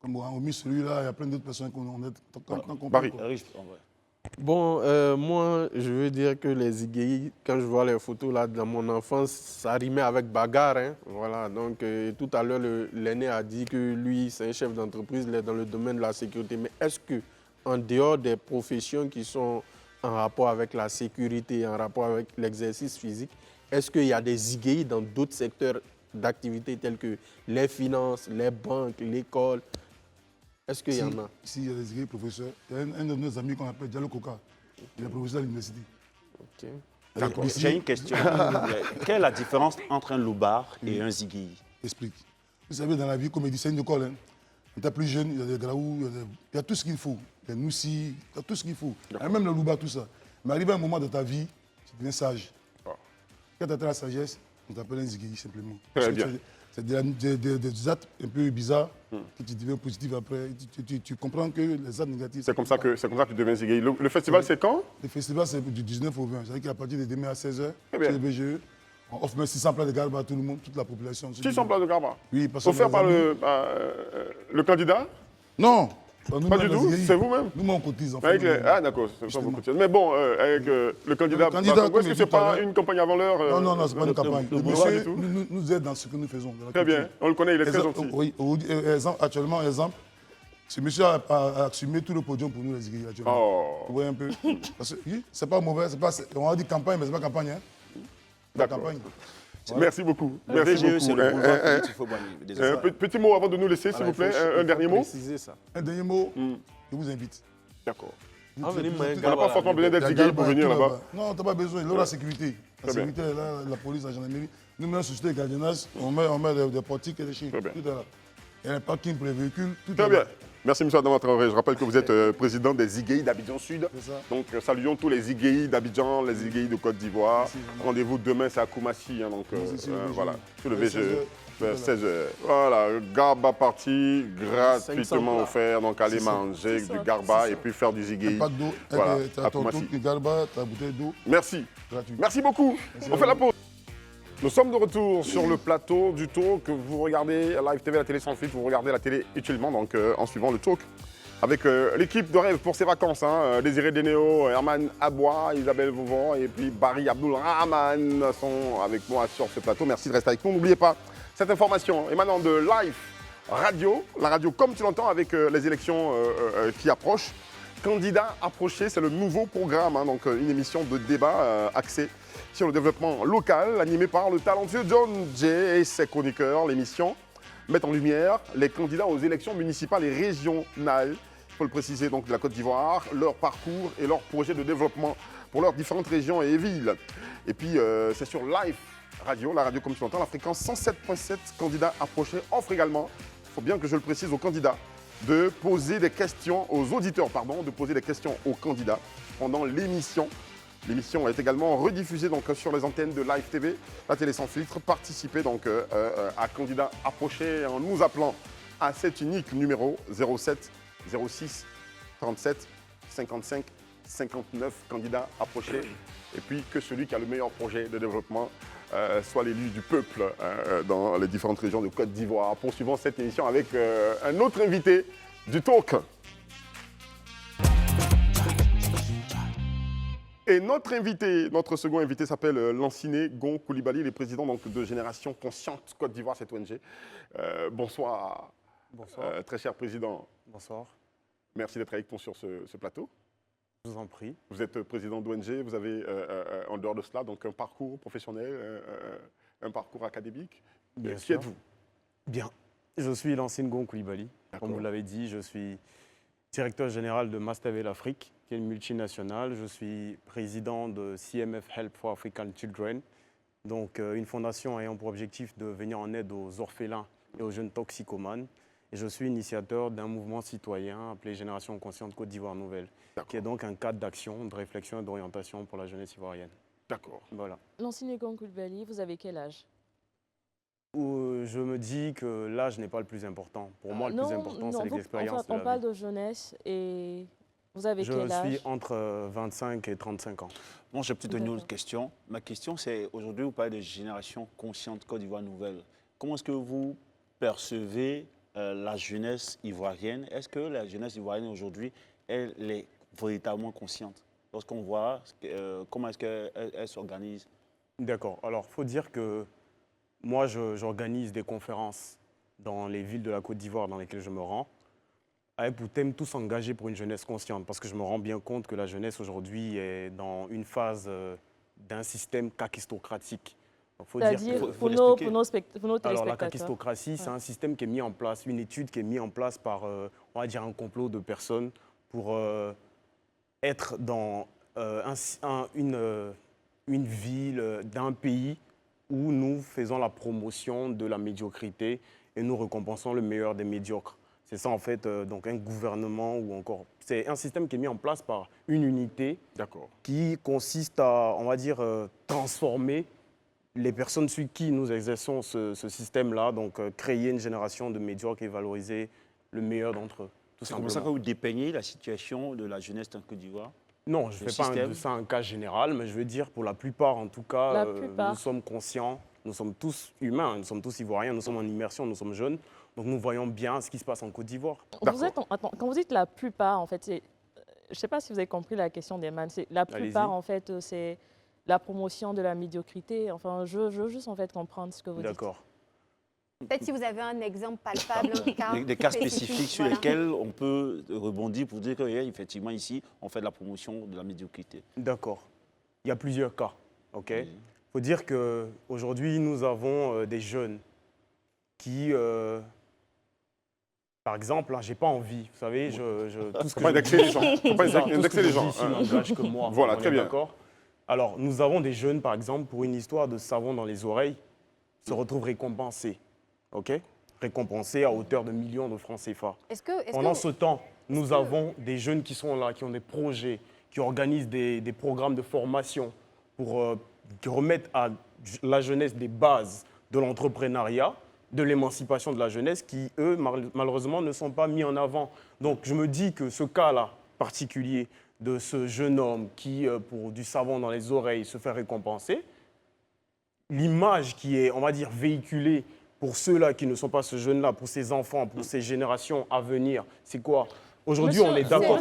Comme on a mis celui-là, il y a plein d'autres personnes qu'on aide. Barry. Bon, moi, je veux dire que les Ziguéi, quand je vois les photos là dans mon enfance, ça rimait avec bagarre. Hein. Voilà, donc tout à l'heure, l'aîné a dit que lui, c'est un chef d'entreprise, il est dans le domaine de la sécurité. Mais est-ce que, en dehors des professions qui sont en rapport avec la sécurité, en rapport avec l'exercice physique, est-ce qu'il y a des Ziguéi dans d'autres secteurs d'activité tels que les finances, les banques, l'école? Est-ce qu'il y en a? Ici, il y a des Ziguéi professeurs. Il y a un de nos amis qu'on appelle Diallo Koka. Il est professeur à l'université. Okay. D'accord. J'ai une question. Quelle est la différence entre un loupard et un Ziguéi? Explique. Vous savez, dans la vie, comme il dit, c'est une école. Hein. Quand tu es plus jeune, il y a des graous, il y a tout ce qu'il faut. Des noussis, il y a tout ce qu'il faut. Il y a même le louba, tout ça. Mais arrivé à un moment de ta vie, tu deviens sage. Quand tu as la sagesse, on t'appelle un Ziguéi simplement. Très bien. C'est des actes un peu bizarres que tu deviens positif après. Tu comprends que les actes négatifs... C'est comme ça que tu deviens Ziguéi. Le festival, c'est quand? Le festival, c'est du 19 au 20. C'est-à-dire qu'à partir de demain à 16h, Très bien. chez le BGE, on offre même 600 plats de garba à tout le monde, toute la population. 600 plats de garba? Oui, parce que... Offert par le candidat? Non. Pas du tout, c'est vous-même? Nous, on cotise en fait. Ah d'accord, c'est pas vous cotisez. Mais bon, avec le candidat, est-ce que ce n'est pas une campagne avant l'heure? Non, ce n'est pas une campagne. Le monsieur nous aide dans ce que nous faisons. Très bien, on le connaît, il est très gentil. Oui, actuellement, ce monsieur a assumé tout le podium pour nous les Ziguéi actuellement. Oh. Vous voyez un peu? Parce que c'est pas mauvais, on a dit campagne, mais ce n'est pas campagne. Hein? D'accord. Voilà. Merci beaucoup. Le VGE, c'est le boulevard Petit Fauboigny. Petit mot avant de nous laisser, s'il vous plaît. Un dernier mot. Ça. Un dernier mot, je vous invite. D'accord. On n'a pas forcément besoin d'être Ziguéi pour venir là-bas. Non, tu n'as pas besoin. Il y a la sécurité. La sécurité est là, la police, la gendarmerie. Nous, mettons société de gardiennage, on met des portiques et des chiens. Tout est là. Il y a un parking pour les véhicules. Très bien. Merci, M. Adama Traoré. Je rappelle que vous êtes président des Ziguéi d'Abidjan Sud. Donc, saluons tous les Ziguéi d'Abidjan, les Ziguéi de Côte d'Ivoire. Rendez-vous demain, c'est à Koumassi. Hein, donc, voilà, sur le VGE, vers 16h. Voilà, garba parti, gratuitement offert. Donc, allez manger du garba et puis faire du Ziguéi. Pas d'eau, voilà, à Koumassi. Garba, ta bouteille d'eau. Merci. Merci beaucoup. On fait la pause. Nous sommes de retour sur le plateau du talk. Vous regardez Live TV, la télé sans filtre, vous regardez la télé utilement donc, en suivant le talk. Avec l'équipe de rêve pour ses vacances, hein, Désiré Dénéo, Herman Aboua, Isabelle Vauvant et puis Barry Abdulrahman sont avec moi sur ce plateau. Merci de rester avec nous. N'oubliez pas cette information émanant de Live Radio, la radio comme tu l'entends avec les élections qui approchent. Candidat approché, c'est le nouveau programme, hein, donc une émission de débat axée sur le développement local, animé par le talentueux John Jay et ses chroniqueurs. L'émission met en lumière les candidats aux élections municipales et régionales, il faut le préciser, donc de la Côte d'Ivoire, leur parcours et leurs projets de développement pour leurs différentes régions et villes. Et puis, c'est sur Live Radio, la radio comme tu l'entends, la fréquence 107.7, candidats approchés, offre également, il faut bien que je le précise aux candidats, de poser des questions aux auditeurs, de poser des questions aux candidats pendant l'émission. L'émission est également rediffusée donc, sur les antennes de Live TV, la télé sans filtre. Participez donc à candidats approchés en nous appelant à cet unique numéro 07 06 37 55 59 candidats approchés. Et puis que celui qui a le meilleur projet de développement soit l'élu du peuple dans les différentes régions de Côte d'Ivoire. Poursuivons cette émission avec un autre invité du talk. Et notre second invité s'appelle Lanciné Gon Coulibaly, il est président donc, de Génération Consciente Côte d'Ivoire, cette ONG. Bonsoir, très cher président. Bonsoir. Merci d'être avec nous sur ce plateau. Je vous en prie. Vous êtes président d'ONG, vous avez en dehors de cela donc un parcours professionnel, un parcours académique. Qui êtes-vous? Bien. Je suis Lanciné Gon Coulibaly. Comme vous l'avez dit, je suis directeur général de Mastavel Afrique, qui est une multinationale. Je suis président de CMF Help for African Children, donc une fondation ayant pour objectif de venir en aide aux orphelins et aux jeunes toxicomanes. Et je suis initiateur d'un mouvement citoyen appelé Génération Consciente Côte d'Ivoire Nouvelle, qui est donc un cadre d'action, de réflexion et d'orientation pour la jeunesse ivoirienne. D'accord. Voilà. Lanciné Gon Coulibaly, vous avez quel âge? Je me dis que l'âge n'est pas le plus important. Pour moi, le plus important, c'est l'expérience de la vie. On parle de jeunesse et vous avez quel âge? Je suis entre 25 et 35 ans. Bon, j'ai peut-être une autre question. Ma question, c'est aujourd'hui, vous parlez de Génération Consciente Côte d'Ivoire Nouvelle. Comment est-ce que vous percevez la jeunesse ivoirienne? Est-ce que la jeunesse ivoirienne aujourd'hui, elle est véritablement consciente? Lorsqu'on voit comment est-ce qu'elle s'organise? D'accord. Alors, il faut dire que moi, j'organise des conférences dans les villes de la Côte d'Ivoire dans lesquelles je me rends, avec pour thème tous engagés pour une jeunesse consciente, parce que je me rends bien compte que la jeunesse aujourd'hui est dans une phase d'un système kakistocratique. C'est-à-dire, pour nos téléspectateurs. Alors, la kakistocratie, c'est un système qui est mis en place, une étude qui est mise en place par, on va dire, un complot de personnes pour être dans une ville d'un pays où nous faisons la promotion de la médiocrité et nous récompensons le meilleur des médiocres. C'est ça, en fait, donc un gouvernement ou encore... C'est un système qui est mis en place par une unité qui consiste à, on va dire, transformer les personnes sur qui nous exerçons ce système-là, donc créer une génération de médiocres et valoriser le meilleur d'entre eux. C'est comme ça que vous dépeignez la situation de la jeunesse en Côte d'Ivoire? Non, je ne fais pas de ça un cas général, mais je veux dire, pour la plupart, en tout cas, nous sommes conscients, nous sommes tous humains, nous sommes tous ivoiriens, nous sommes en immersion, nous sommes jeunes, donc nous voyons bien ce qui se passe en Côte d'Ivoire. Quand vous dites la plupart, en fait, je ne sais pas si vous avez compris la question d'Eman, la plupart, en fait, c'est la promotion de la médiocrité. Enfin, je veux juste, en fait, comprendre ce que vous dites. D'accord. Peut-être si vous avez un exemple palpable, des cas spécifiques sur lesquels on peut rebondir pour dire qu'effectivement, ici, on fait de la promotion de la médiocrité. D'accord. Il y a plusieurs cas. Il faut dire qu'aujourd'hui, nous avons des jeunes qui, par exemple, je n'ai pas envie, vous savez, tout ce que faut pas indexer les gens. Faut pas indexer les gens. Ça n'engage que moi. Voilà, très bien. D'accord. Alors, nous avons des jeunes, par exemple, pour une histoire de savon dans les oreilles, se retrouvent récompensés. Récompensés à hauteur de millions de francs CFA. Pendant ce temps, nous avons des jeunes qui sont là, qui ont des projets, qui organisent des programmes de formation pour qui remettent à la jeunesse des bases de l'entrepreneuriat, de l'émancipation de la jeunesse, qui, eux, malheureusement, ne sont pas mis en avant. Donc, je me dis que ce cas-là particulier de ce jeune homme qui, pour du savon dans les oreilles, se fait récompenser, l'image qui est, on va dire, véhiculée pour ceux-là qui ne sont pas ce jeune-là, pour ces enfants, pour ces générations à venir, c'est quoi? Aujourd'hui, on est d'accord.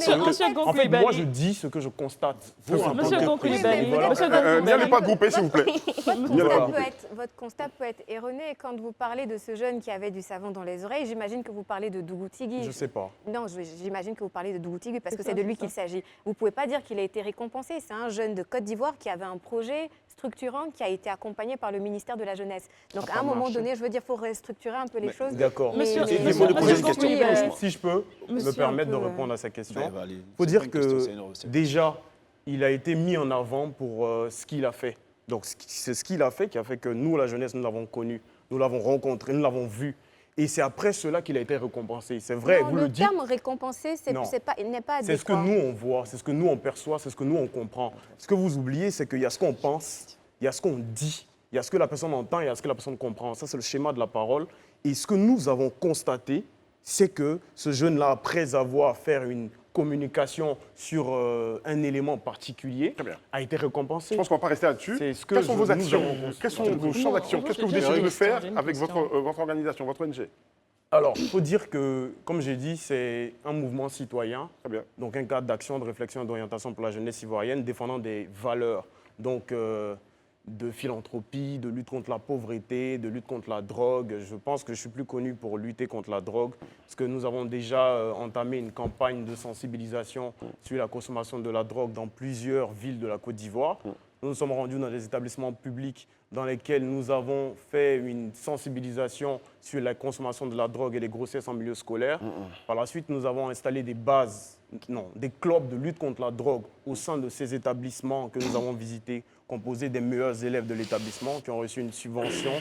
En fait, moi, je dis ce que je constate. Monsieur Gon Coulibaly, n'allez pas grouper, s'il vous plaît. Votre constat peut être erroné. Quand vous parlez de ce jeune qui avait du savon dans les oreilles, j'imagine que vous parlez de Dougou Tigui. Je ne sais pas. Non, j'imagine que vous parlez de Dougou Tigui parce que c'est de lui qu'il s'agit. Vous ne pouvez pas dire qu'il a été récompensé. C'est un jeune de Côte d'Ivoire qui avait un projet structurant qui a été accompagné par le ministère de la Jeunesse. Donc, à un moment donné, je veux dire, il faut restructurer un peu les choses. D'accord. Si je peux me permettre de répondre à sa question. Il faut dire que déjà, il a été mis en avant pour ce qu'il a fait. Donc, c'est ce qu'il a fait qui a fait que nous, la jeunesse, nous l'avons connu, nous l'avons rencontré, nous l'avons vu. Et c'est après cela qu'il a été récompensé. C'est vrai, vous le dites. Le terme récompensé, il n'est pas adéquat. C'est ce que nous, on voit, c'est ce que nous, on perçoit, c'est ce que nous, on comprend. Ce que vous oubliez, c'est qu'il y a ce qu'on pense, il y a ce qu'on dit, il y a ce que la personne entend, il y a ce que la personne comprend. Ça, c'est le schéma de la parole. Et ce que nous avons constaté, c'est que ce jeune-là, après avoir fait une communication sur un élément particulier, a été récompensé. Je pense qu'on ne va pas rester là-dessus. Quelles sont vos actions? Quels sont vos champs d'action? Qu'est-ce que vous décidez de faire avec votre organisation, votre ONG? Alors, il faut dire que, comme j'ai dit, c'est un mouvement citoyen, donc un cadre d'action, de réflexion et d'orientation pour la jeunesse ivoirienne, défendant des valeurs, donc de philanthropie, de lutte contre la pauvreté, de lutte contre la drogue. Je pense que je suis plus connu pour lutter contre la drogue, parce que nous avons déjà entamé une campagne de sensibilisation sur la consommation de la drogue dans plusieurs villes de la Côte d'Ivoire. Nous nous sommes rendus dans des établissements publics dans lesquels nous avons fait une sensibilisation sur la consommation de la drogue et les grossesses en milieu scolaire. Par la suite, nous avons installé des clubs de lutte contre la drogue au sein de ces établissements que nous avons visités, composés des meilleurs élèves de l'établissement qui ont reçu une subvention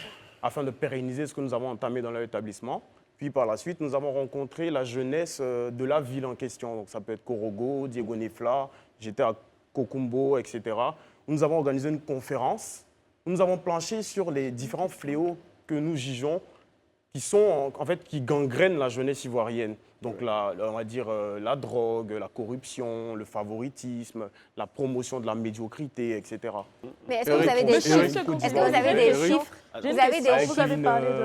afin de pérenniser ce que nous avons entamé dans leur établissement. Puis par la suite, nous avons rencontré la jeunesse de la ville en question. Donc ça peut être Korogo, Diego Nefla, j'étais à Kokumbo, etc. Nous avons organisé une conférence. Nous avons planché sur les différents fléaux que nous jugeons qui gangrènent la jeunesse ivoirienne. Donc, on va dire la drogue, la corruption, le favoritisme, la promotion de la médiocrité, etc. Mais est-ce que vous avez des chiffres? Est-ce que vous avez des chiffres? Vous avez parlé de...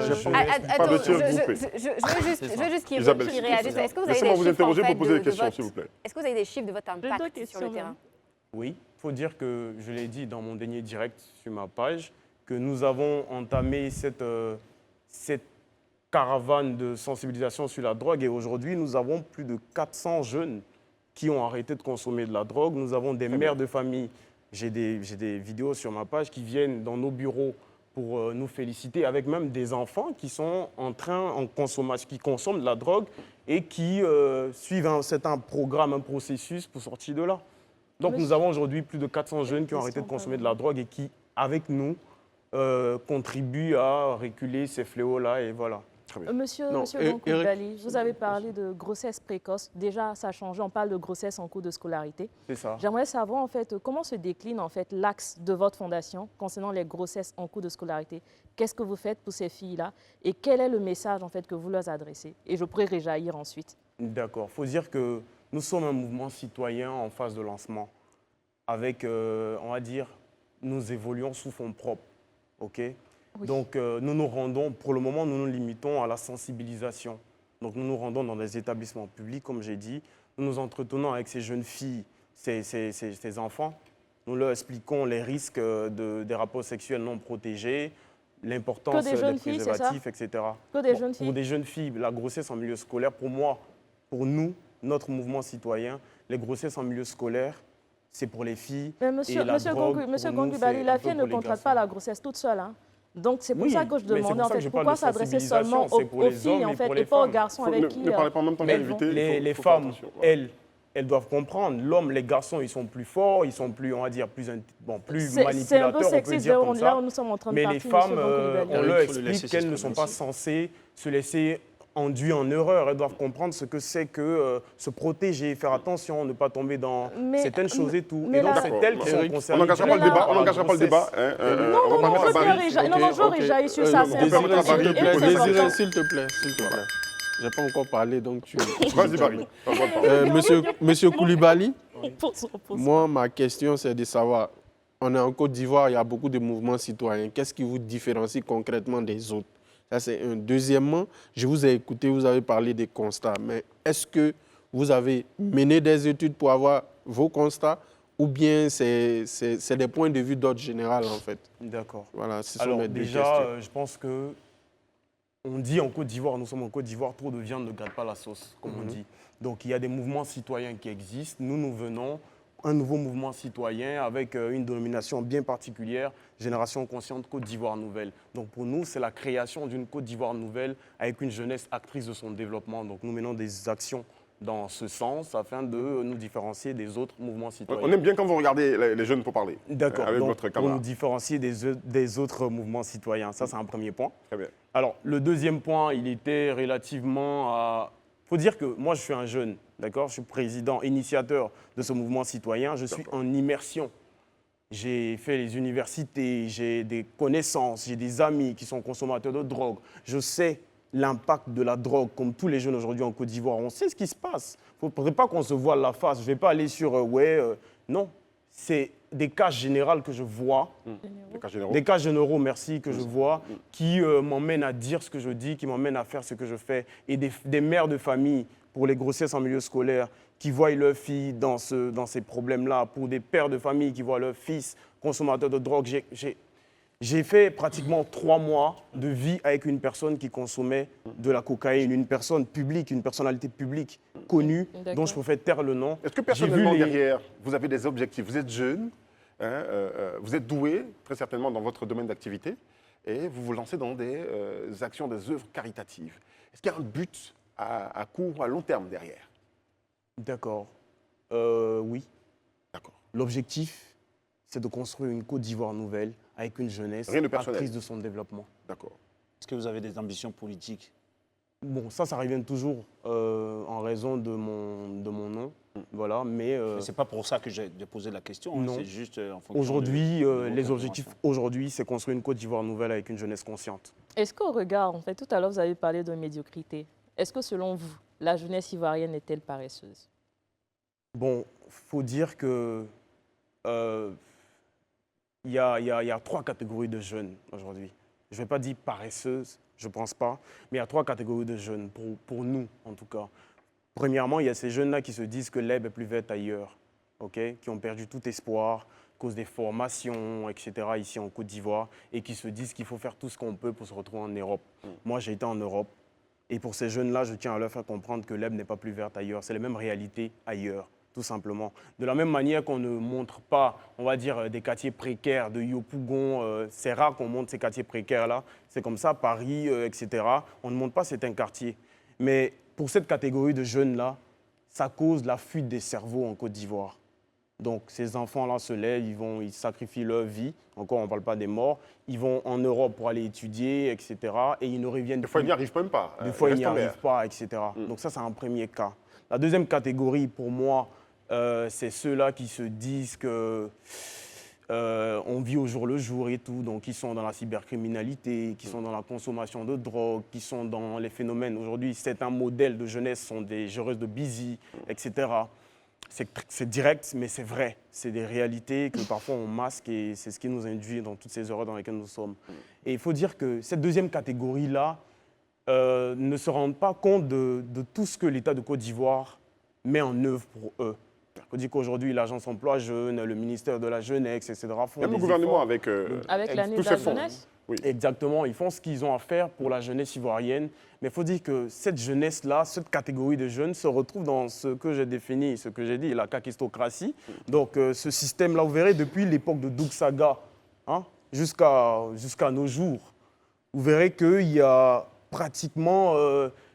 Attends, je veux juste qu'il réagisse. Est-ce que vous avez des chiffres, en fait, poser des questions, s'il vous plaît. Est-ce que vous avez des chiffres de votre impact sur le terrain? Oui, il faut dire que, je l'ai dit dans mon dernier direct sur ma page, que nous avons entamé cette caravane de sensibilisation sur la drogue et aujourd'hui, nous avons plus de 400 jeunes qui ont arrêté de consommer de la drogue. Nous avons des mères de famille, j'ai des vidéos sur ma page qui viennent dans nos bureaux pour nous féliciter, avec même des enfants qui sont qui consomment de la drogue et qui suivent un programme, un processus pour sortir de là. Donc nous avons aujourd'hui plus de 400 jeunes qui ont arrêté de consommer de la drogue et qui, avec nous, contribuent à reculer ces fléaux-là et voilà. Monsieur Gonkoulibaly, vous avez parlé de grossesse précoce. Déjà, ça a changé. On parle de grossesse en cours de scolarité. C'est ça. J'aimerais savoir en fait comment se décline en fait l'axe de votre fondation concernant les grossesses en cours de scolarité. Qu'est-ce que vous faites pour ces filles-là et quel est le message en fait que vous leur adressez? Et je pourrais réjaillir ensuite. D'accord. Il faut dire que nous sommes un mouvement citoyen en phase de lancement. Avec, on va dire, nous évoluons sous fonds propres. OK? Oui. Donc, nous nous rendons, pour le moment, nous nous limitons à la sensibilisation. Donc, nous nous rendons dans des établissements publics, comme j'ai dit. Nous nous entretenons avec ces jeunes filles, ces enfants. Nous leur expliquons les risques des rapports sexuels non protégés, l'importance des préservatifs, etc. Que des jeunes filles? Pour des jeunes filles, la grossesse en milieu scolaire, pour moi, pour nous, notre mouvement citoyen, les grossesses en milieu scolaire, c'est pour les filles. Mais monsieur Gonkoulibaly, la fille ne contracte pas la grossesse toute seule. Hein. Donc c'est pour ça que je demandais en fait, pourquoi s'adresser seulement aux filles en fait, et pas aux garçons avec qui... Ne parlez pas en même temps qu'invité. Les femmes, elles doivent comprendre. L'homme, les garçons, ils sont plus forts, ils sont plus, on va dire, plus manipulateurs, c'est un peu sexiste, on peut dire comme ça. Là où nous sommes en train de mais partir, les femmes, on leur explique qu'elles ne sont pas censées se laisser induire en erreur. Elles doivent comprendre ce que c'est que se protéger, faire attention, ne pas tomber dans certaines choses et tout. Et donc, c'est elles qui sont concernées. On n'engagera pas le débat. Non, je réjaillis sur ça. Désiré, s'il te plaît. Je n'ai pas encore parlé, donc tu... Vas-y, Barry. Monsieur Koulibaly, moi, ma question, c'est de savoir, on est en Côte d'Ivoire, il y a beaucoup de mouvements citoyens. Qu'est-ce qui vous différencie concrètement des autres? Ça, c'est un. Deuxièmement, je vous ai écouté, vous avez parlé des constats, mais est-ce que vous avez mené des études pour avoir vos constats ou bien c'est des points de vue d'ordre général, en fait? D'accord. Voilà, alors déjà, je pense que on dit en Côte d'Ivoire, nous sommes en Côte d'Ivoire, trop de viande ne gâte pas la sauce, comme on dit. Donc il y a des mouvements citoyens qui existent. Nous venons un nouveau mouvement citoyen avec une dénomination bien particulière, Génération Consciente Côte d'Ivoire Nouvelle. Donc pour nous, c'est la création d'une Côte d'Ivoire nouvelle avec une jeunesse actrice de son développement. Donc nous menons des actions dans ce sens afin de nous différencier des autres mouvements citoyens. On aime bien quand vous regardez les jeunes pour parler. D'accord, donc pour nous différencier des autres mouvements citoyens. Ça, c'est un premier point. Très bien. Alors, le deuxième point, il était relativement à... Il faut dire que moi, je suis un jeune, d'accord? Je suis président, initiateur de ce mouvement citoyen. Je suis en immersion. J'ai fait les universités, j'ai des connaissances, j'ai des amis qui sont consommateurs de drogue. Je sais l'impact de la drogue, comme tous les jeunes aujourd'hui en Côte d'Ivoire. On sait ce qui se passe. Il ne faudrait pas qu'on se voile la face. Je ne vais pas aller sur non, c'est des cas généraux que je vois Des cas généraux, merci, que je vois, qui m'emmènent à dire ce que je dis, qui m'emmènent à faire ce que je fais. Et des mères de famille, pour les grossesses en milieu scolaire, qui voient leur fille dans ces problèmes-là, pour des pères de famille qui voient leur fils consommateur de drogue. J'ai fait pratiquement 3 mois de vie avec une personne qui consommait de la cocaïne, une personne publique, une personnalité publique connue, dont je préfère taire le nom. Est-ce que personnellement, derrière, vous avez des objectifs? Vous êtes jeune, hein, vous êtes doué, très certainement, dans votre domaine d'activité, et vous vous lancez dans des actions, des œuvres caritatives. Est-ce qu'il y a un but à court ou à long terme derrière? D'accord. Oui. D'accord. L'objectif, c'est de construire une Côte d'Ivoire nouvelle avec une jeunesse actrice de son développement. D'accord. Est-ce que vous avez des ambitions politiques? Bon, ça revient toujours en raison de mon nom. Voilà, mais ce n'est pas pour ça que j'ai posé la question. Non. C'est juste en fonction aujourd'hui, les objectifs, aujourd'hui, c'est construire une Côte d'Ivoire nouvelle avec une jeunesse consciente. Est-ce qu'au regard, en fait, tout à l'heure, vous avez parlé de médiocrité. Est-ce que, selon vous, la jeunesse ivoirienne est-elle paresseuse? Bon, il faut dire que il y a 3 catégories de jeunes aujourd'hui. Je ne vais pas dire paresseuses, je ne pense pas, mais il y a 3 catégories de jeunes, pour nous en tout cas. Premièrement, il y a ces jeunes-là qui se disent que l'herbe est plus verte ailleurs, okay? Qui ont perdu tout espoir à cause des formations, etc., ici en Côte d'Ivoire, et qui se disent qu'il faut faire tout ce qu'on peut pour se retrouver en Europe. Moi, j'ai été en Europe, et pour ces jeunes-là, je tiens à leur faire comprendre que l'herbe n'est pas plus verte ailleurs. C'est la même réalité ailleurs, tout simplement. De la même manière qu'on ne montre pas, on va dire, des quartiers précaires de Yopougon, c'est rare qu'on montre ces quartiers précaires-là. C'est comme ça, Paris, etc. On ne montre pas certains quartiers. Mais pour cette catégorie de jeunes-là, ça cause la fuite des cerveaux en Côte d'Ivoire. Donc ces enfants-là se lèvent, ils sacrifient leur vie, encore on ne parle pas des morts, ils vont en Europe pour aller étudier, etc. Et ils ne reviennent plus. Des fois, ils n'y arrivent même pas. Des fois, ils n'y arrivent pas, etc. Donc ça, c'est un premier cas. La deuxième catégorie, pour moi, c'est ceux-là qui se disent que on vit au jour le jour et tout, donc qui sont dans la cybercriminalité, qui sont dans la consommation de drogue, qui sont dans les phénomènes. Aujourd'hui, certains modèles de jeunesse sont des géreuses de busy, etc. C'est direct, mais c'est vrai. C'est des réalités que parfois on masque et c'est ce qui nous induit dans toutes ces erreurs dans lesquelles nous sommes. Et il faut dire que cette deuxième catégorie-là ne se rendent pas compte de tout ce que l'État de Côte d'Ivoire met en œuvre pour eux. Il faut dire qu'aujourd'hui, l'Agence emploi jeune, le ministère de la jeunesse, etc. font même des le gouvernement efforts. Avec l'année de la jeunesse? Oui. Exactement, ils font ce qu'ils ont à faire pour la jeunesse ivoirienne. Mais il faut dire que cette jeunesse-là, cette catégorie de jeunes se retrouve dans ce que j'ai défini, ce que j'ai dit, la kakistocratie. Donc ce système-là, vous verrez, depuis l'époque de Doug Saga hein, jusqu'à nos jours, vous verrez qu'il y a pratiquement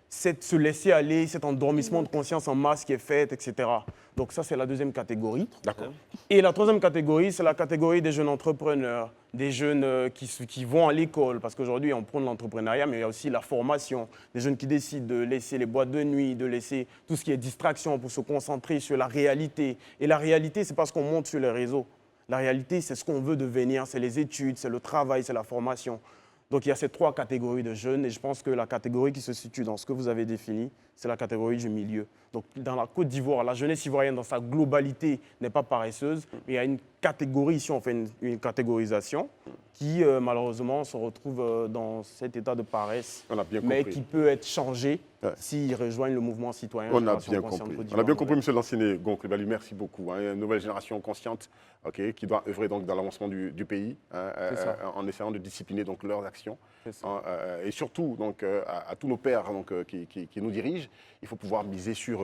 se laisser aller, cet endormissement de conscience en masse qui est fait, etc. Donc ça, c'est la deuxième catégorie. D'accord. Et la troisième catégorie, c'est la catégorie des jeunes entrepreneurs, des jeunes qui vont à l'école, parce qu'aujourd'hui, on prône l'entrepreneuriat, mais il y a aussi la formation, des jeunes qui décident de laisser les boîtes de nuit, de laisser tout ce qui est distraction pour se concentrer sur la réalité. Et la réalité, c'est pas ce qu'on montre sur les réseaux. La réalité, c'est ce qu'on veut devenir, c'est les études, c'est le travail, c'est la formation. Donc il y a ces 3 catégories de jeunes et je pense que la catégorie qui se situe dans ce que vous avez défini, c'est la catégorie du milieu. Donc dans la Côte d'Ivoire, la jeunesse ivoirienne dans sa globalité n'est pas paresseuse, mais il y a une catégorie, ici on fait une catégorisation, qui malheureusement se retrouve dans cet état de paresse, mais qui peut être changé s'ils rejoignent le mouvement citoyen. On a bien compris. On a bien compris, M. Lanciné Goncoulibaly, merci beaucoup. Une nouvelle génération consciente qui doit œuvrer donc, dans l'avancement du pays, en essayant de discipliner donc, leurs actions. Et surtout donc, à tous nos pères donc, qui nous dirigent, il faut pouvoir miser sur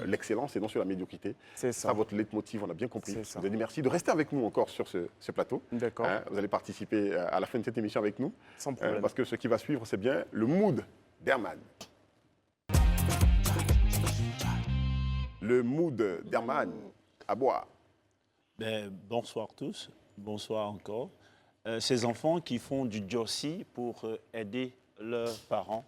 l'excellence et non sur la médiocrité. C'est ça votre leitmotiv, on a bien compris. Je vous ai dit merci de rester avec nous encore sur ce plateau. D'accord. Vous allez participer à la fin de cette émission avec nous. Sans problème. Parce que ce qui va suivre, c'est bien le mood d'Herman. Le mood d'Herman à boire. Bonsoir tous, bonsoir encore. Ces enfants qui font du Jossi pour aider leurs parents.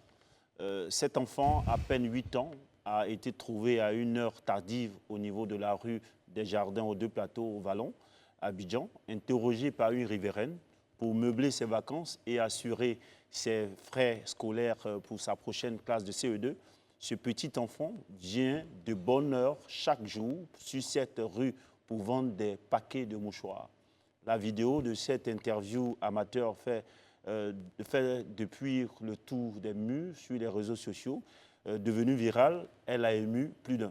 Cet enfant, à peine 8 ans, a été trouvé à une heure tardive au niveau de la rue des Jardins aux 2 plateaux au Vallon, à Abidjan, interrogé par une riveraine pour meubler ses vacances et assurer ses frais scolaires pour sa prochaine classe de CE2. Ce petit enfant vient de bonne heure chaque jour sur cette rue pour vendre des paquets de mouchoirs. La vidéo de cette interview amateur fait depuis le tour des murs sur les réseaux sociaux, devenue virale, elle a ému plus d'un.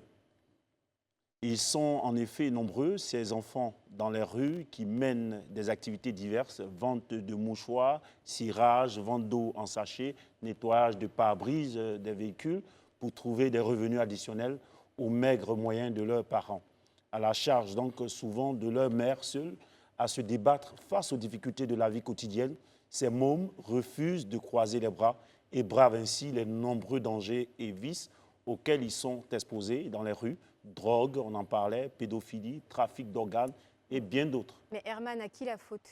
Ils sont en effet nombreux, ces enfants dans les rues qui mènent des activités diverses, vente de mouchoirs, cirage, vente d'eau en sachet, nettoyage de pare-brise des véhicules pour trouver des revenus additionnels aux maigres moyens de leurs parents. À la charge donc souvent de leur mère seule à se débattre face aux difficultés de la vie quotidienne, ces mômes refusent de croiser les bras et bravent ainsi les nombreux dangers et vices auxquels ils sont exposés dans les rues, drogue, on en parlait, pédophilie, trafic d'organes et bien d'autres. Mais Herman, à qui la faute?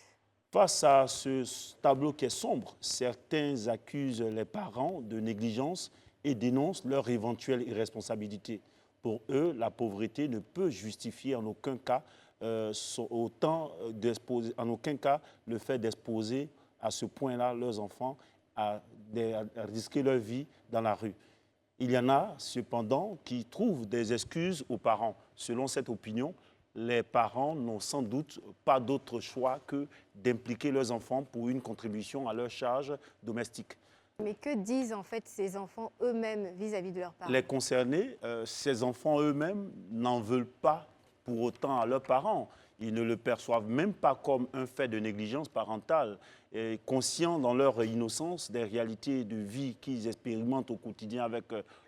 Face à ce tableau qui est sombre, certains accusent les parents de négligence et dénoncent leur éventuelle irresponsabilité. Pour eux, la pauvreté ne peut justifier en aucun cas, le fait d'exposer à ce point-là leurs enfants à risquer leur vie dans la rue. Il y en a cependant qui trouvent des excuses aux parents. Selon cette opinion, les parents n'ont sans doute pas d'autre choix que d'impliquer leurs enfants pour une contribution à leur charge domestique. Mais que disent en fait ces enfants eux-mêmes vis-à-vis de leurs parents? Les concernés, ces enfants eux-mêmes n'en veulent pas pour autant à leurs parents. Ils ne le perçoivent même pas comme un fait de négligence parentale. Et conscients dans leur innocence des réalités de vie qu'ils expérimentent au quotidien avec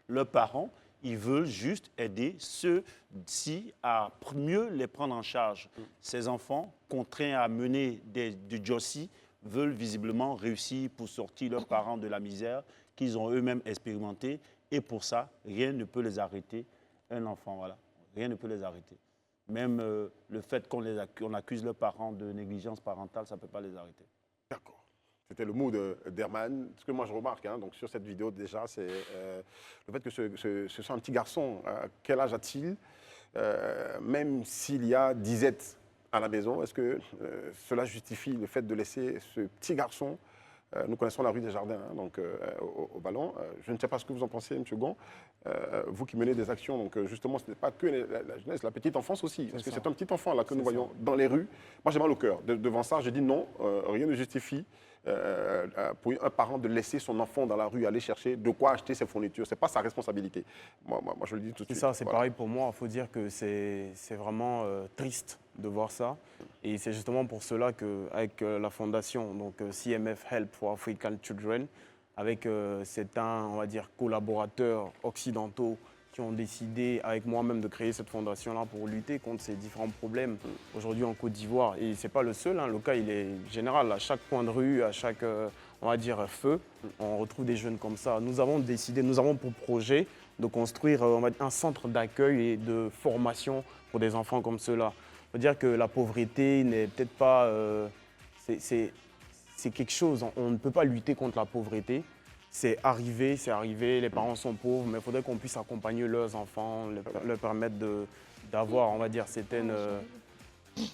leurs parents, ils veulent juste aider ceux-ci à mieux les prendre en charge. Ces enfants, contraints à mener du jossi, veulent visiblement réussir pour sortir leurs parents de la misère qu'ils ont eux-mêmes expérimentée. Et pour ça, rien ne peut les arrêter. Un enfant, voilà, rien ne peut les arrêter. Même le fait qu'on accuse leurs parents de négligence parentale, ça ne peut pas les arrêter. D'accord. C'était le mot d'Herman. Ce que moi je remarque donc, sur cette vidéo déjà, c'est le fait que ce soit un petit garçon. Quel âge a-t-il? Même s'il y a disette à la maison, est-ce que cela justifie le fait de laisser ce petit garçon? Nous connaissons la rue des Jardins, donc au ballon. Je ne sais pas ce que vous en pensez, M. Gon. Vous qui menez des actions, donc justement, ce n'est pas que la jeunesse, la petite enfance aussi. Parce que c'est un petit enfant là que nous voyons dans les rues. Moi, j'ai mal au cœur. Devant ça, je dis non, rien ne justifie pour un parent de laisser son enfant dans la rue aller chercher de quoi acheter ses fournitures. Ce n'est pas sa responsabilité. Moi, je le dis tout de suite. C'est ça, c'est pareil pour moi. Il faut dire que c'est vraiment triste de voir ça. Et c'est justement pour cela qu'avec la fondation, donc CMF Help for African Children, avec certains, on va dire, collaborateurs occidentaux qui ont décidé avec moi-même de créer cette fondation-là pour lutter contre ces différents problèmes aujourd'hui en Côte d'Ivoire. Et ce n'est pas le seul, le cas il est général. À chaque coin de rue, à chaque, on va dire, feu, on retrouve des jeunes comme ça. Nous avons décidé, nous avons pour projet de construire un centre d'accueil et de formation pour des enfants comme ceux-là. Il faut dire que la pauvreté n'est peut-être pas... c'est quelque chose, on ne peut pas lutter contre la pauvreté. C'est arrivé, les parents sont pauvres, mais il faudrait qu'on puisse accompagner leurs enfants, leur permettre d'avoir, on va dire, certaines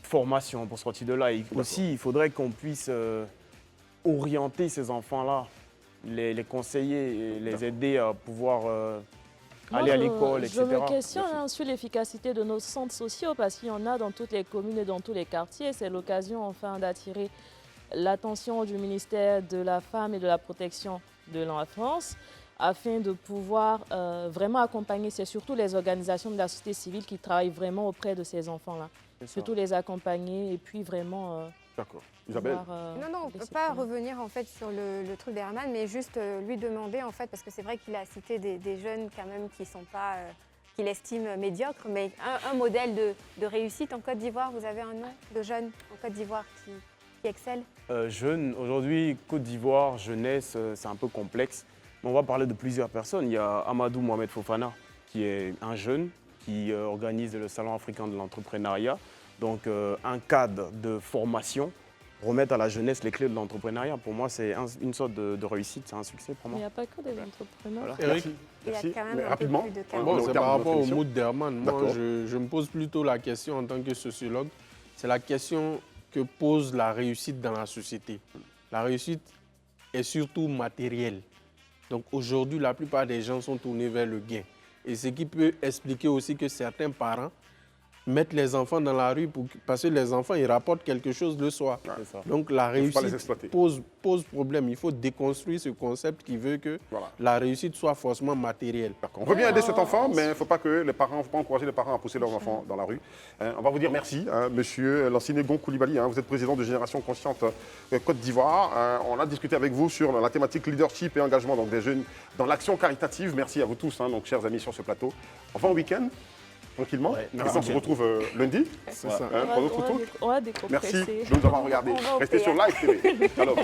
formations pour sortir de là. Et aussi, il faudrait qu'on puisse orienter ces enfants-là, les conseiller, et les aider à pouvoir aller à l'école, etc. Je me questionne sur l'efficacité de nos centres sociaux parce qu'il y en a dans toutes les communes et dans tous les quartiers. C'est l'occasion enfin d'attirer l'attention du ministère de la Femme et de la Protection de l'enfance afin de pouvoir vraiment accompagner, c'est surtout les organisations de la société civile qui travaillent vraiment auprès de ces enfants-là. Surtout les accompagner et puis vraiment... D'accord. Isabelle? Non, on ne peut pas revenir en fait sur le truc d'Herman, mais juste lui demander en fait, parce que c'est vrai qu'il a cité des jeunes quand même qui sont pas, qu'il estime médiocres, mais un modèle de réussite en Côte d'Ivoire. Vous avez un nom de jeune en Côte d'Ivoire qui excelle? Jeune, aujourd'hui, Côte d'Ivoire, jeunesse, c'est un peu complexe. Mais on va parler de plusieurs personnes. Il y a Amadou Mohamed Fofana, qui est un jeune qui organise le Salon africain de l'entrepreneuriat. Donc, un cadre de formation, remettre à la jeunesse les clés de l'entrepreneuriat. Pour moi, c'est une sorte de réussite, c'est un succès pour moi. Il n'y a pas que des entrepreneurs. Voilà. Eric, merci. Il y a quand même rapidement. Un peu plus de bon, c'est par rapport au mood d'Herman. Moi, je me pose plutôt la question en tant que sociologue. C'est la question que pose la réussite dans la société. La réussite est surtout matérielle. Donc aujourd'hui, la plupart des gens sont tournés vers le gain. Et ce qui peut expliquer aussi que certains parents mettre les enfants dans la rue parce que les enfants, ils rapportent quelque chose le soir. Donc la réussite pose problème. Il faut déconstruire ce concept qui veut que la réussite soit forcément matérielle. On veut bien aider cet enfant, mais il ne faut pas encourager les parents à pousser leurs enfants dans la rue. On va vous dire merci, monsieur Lansine-Gon Coulibaly. Vous êtes président de Génération Consciente Côte d'Ivoire. On a discuté avec vous sur la thématique leadership et engagement des jeunes dans l'action caritative. Merci à vous tous, donc, chers amis sur ce plateau. On va au week-end tranquillement. Et on se retrouve lundi pour notre tour. On va décompresser. Merci de nous avoir regardés. Restez sur Live TV. Alors.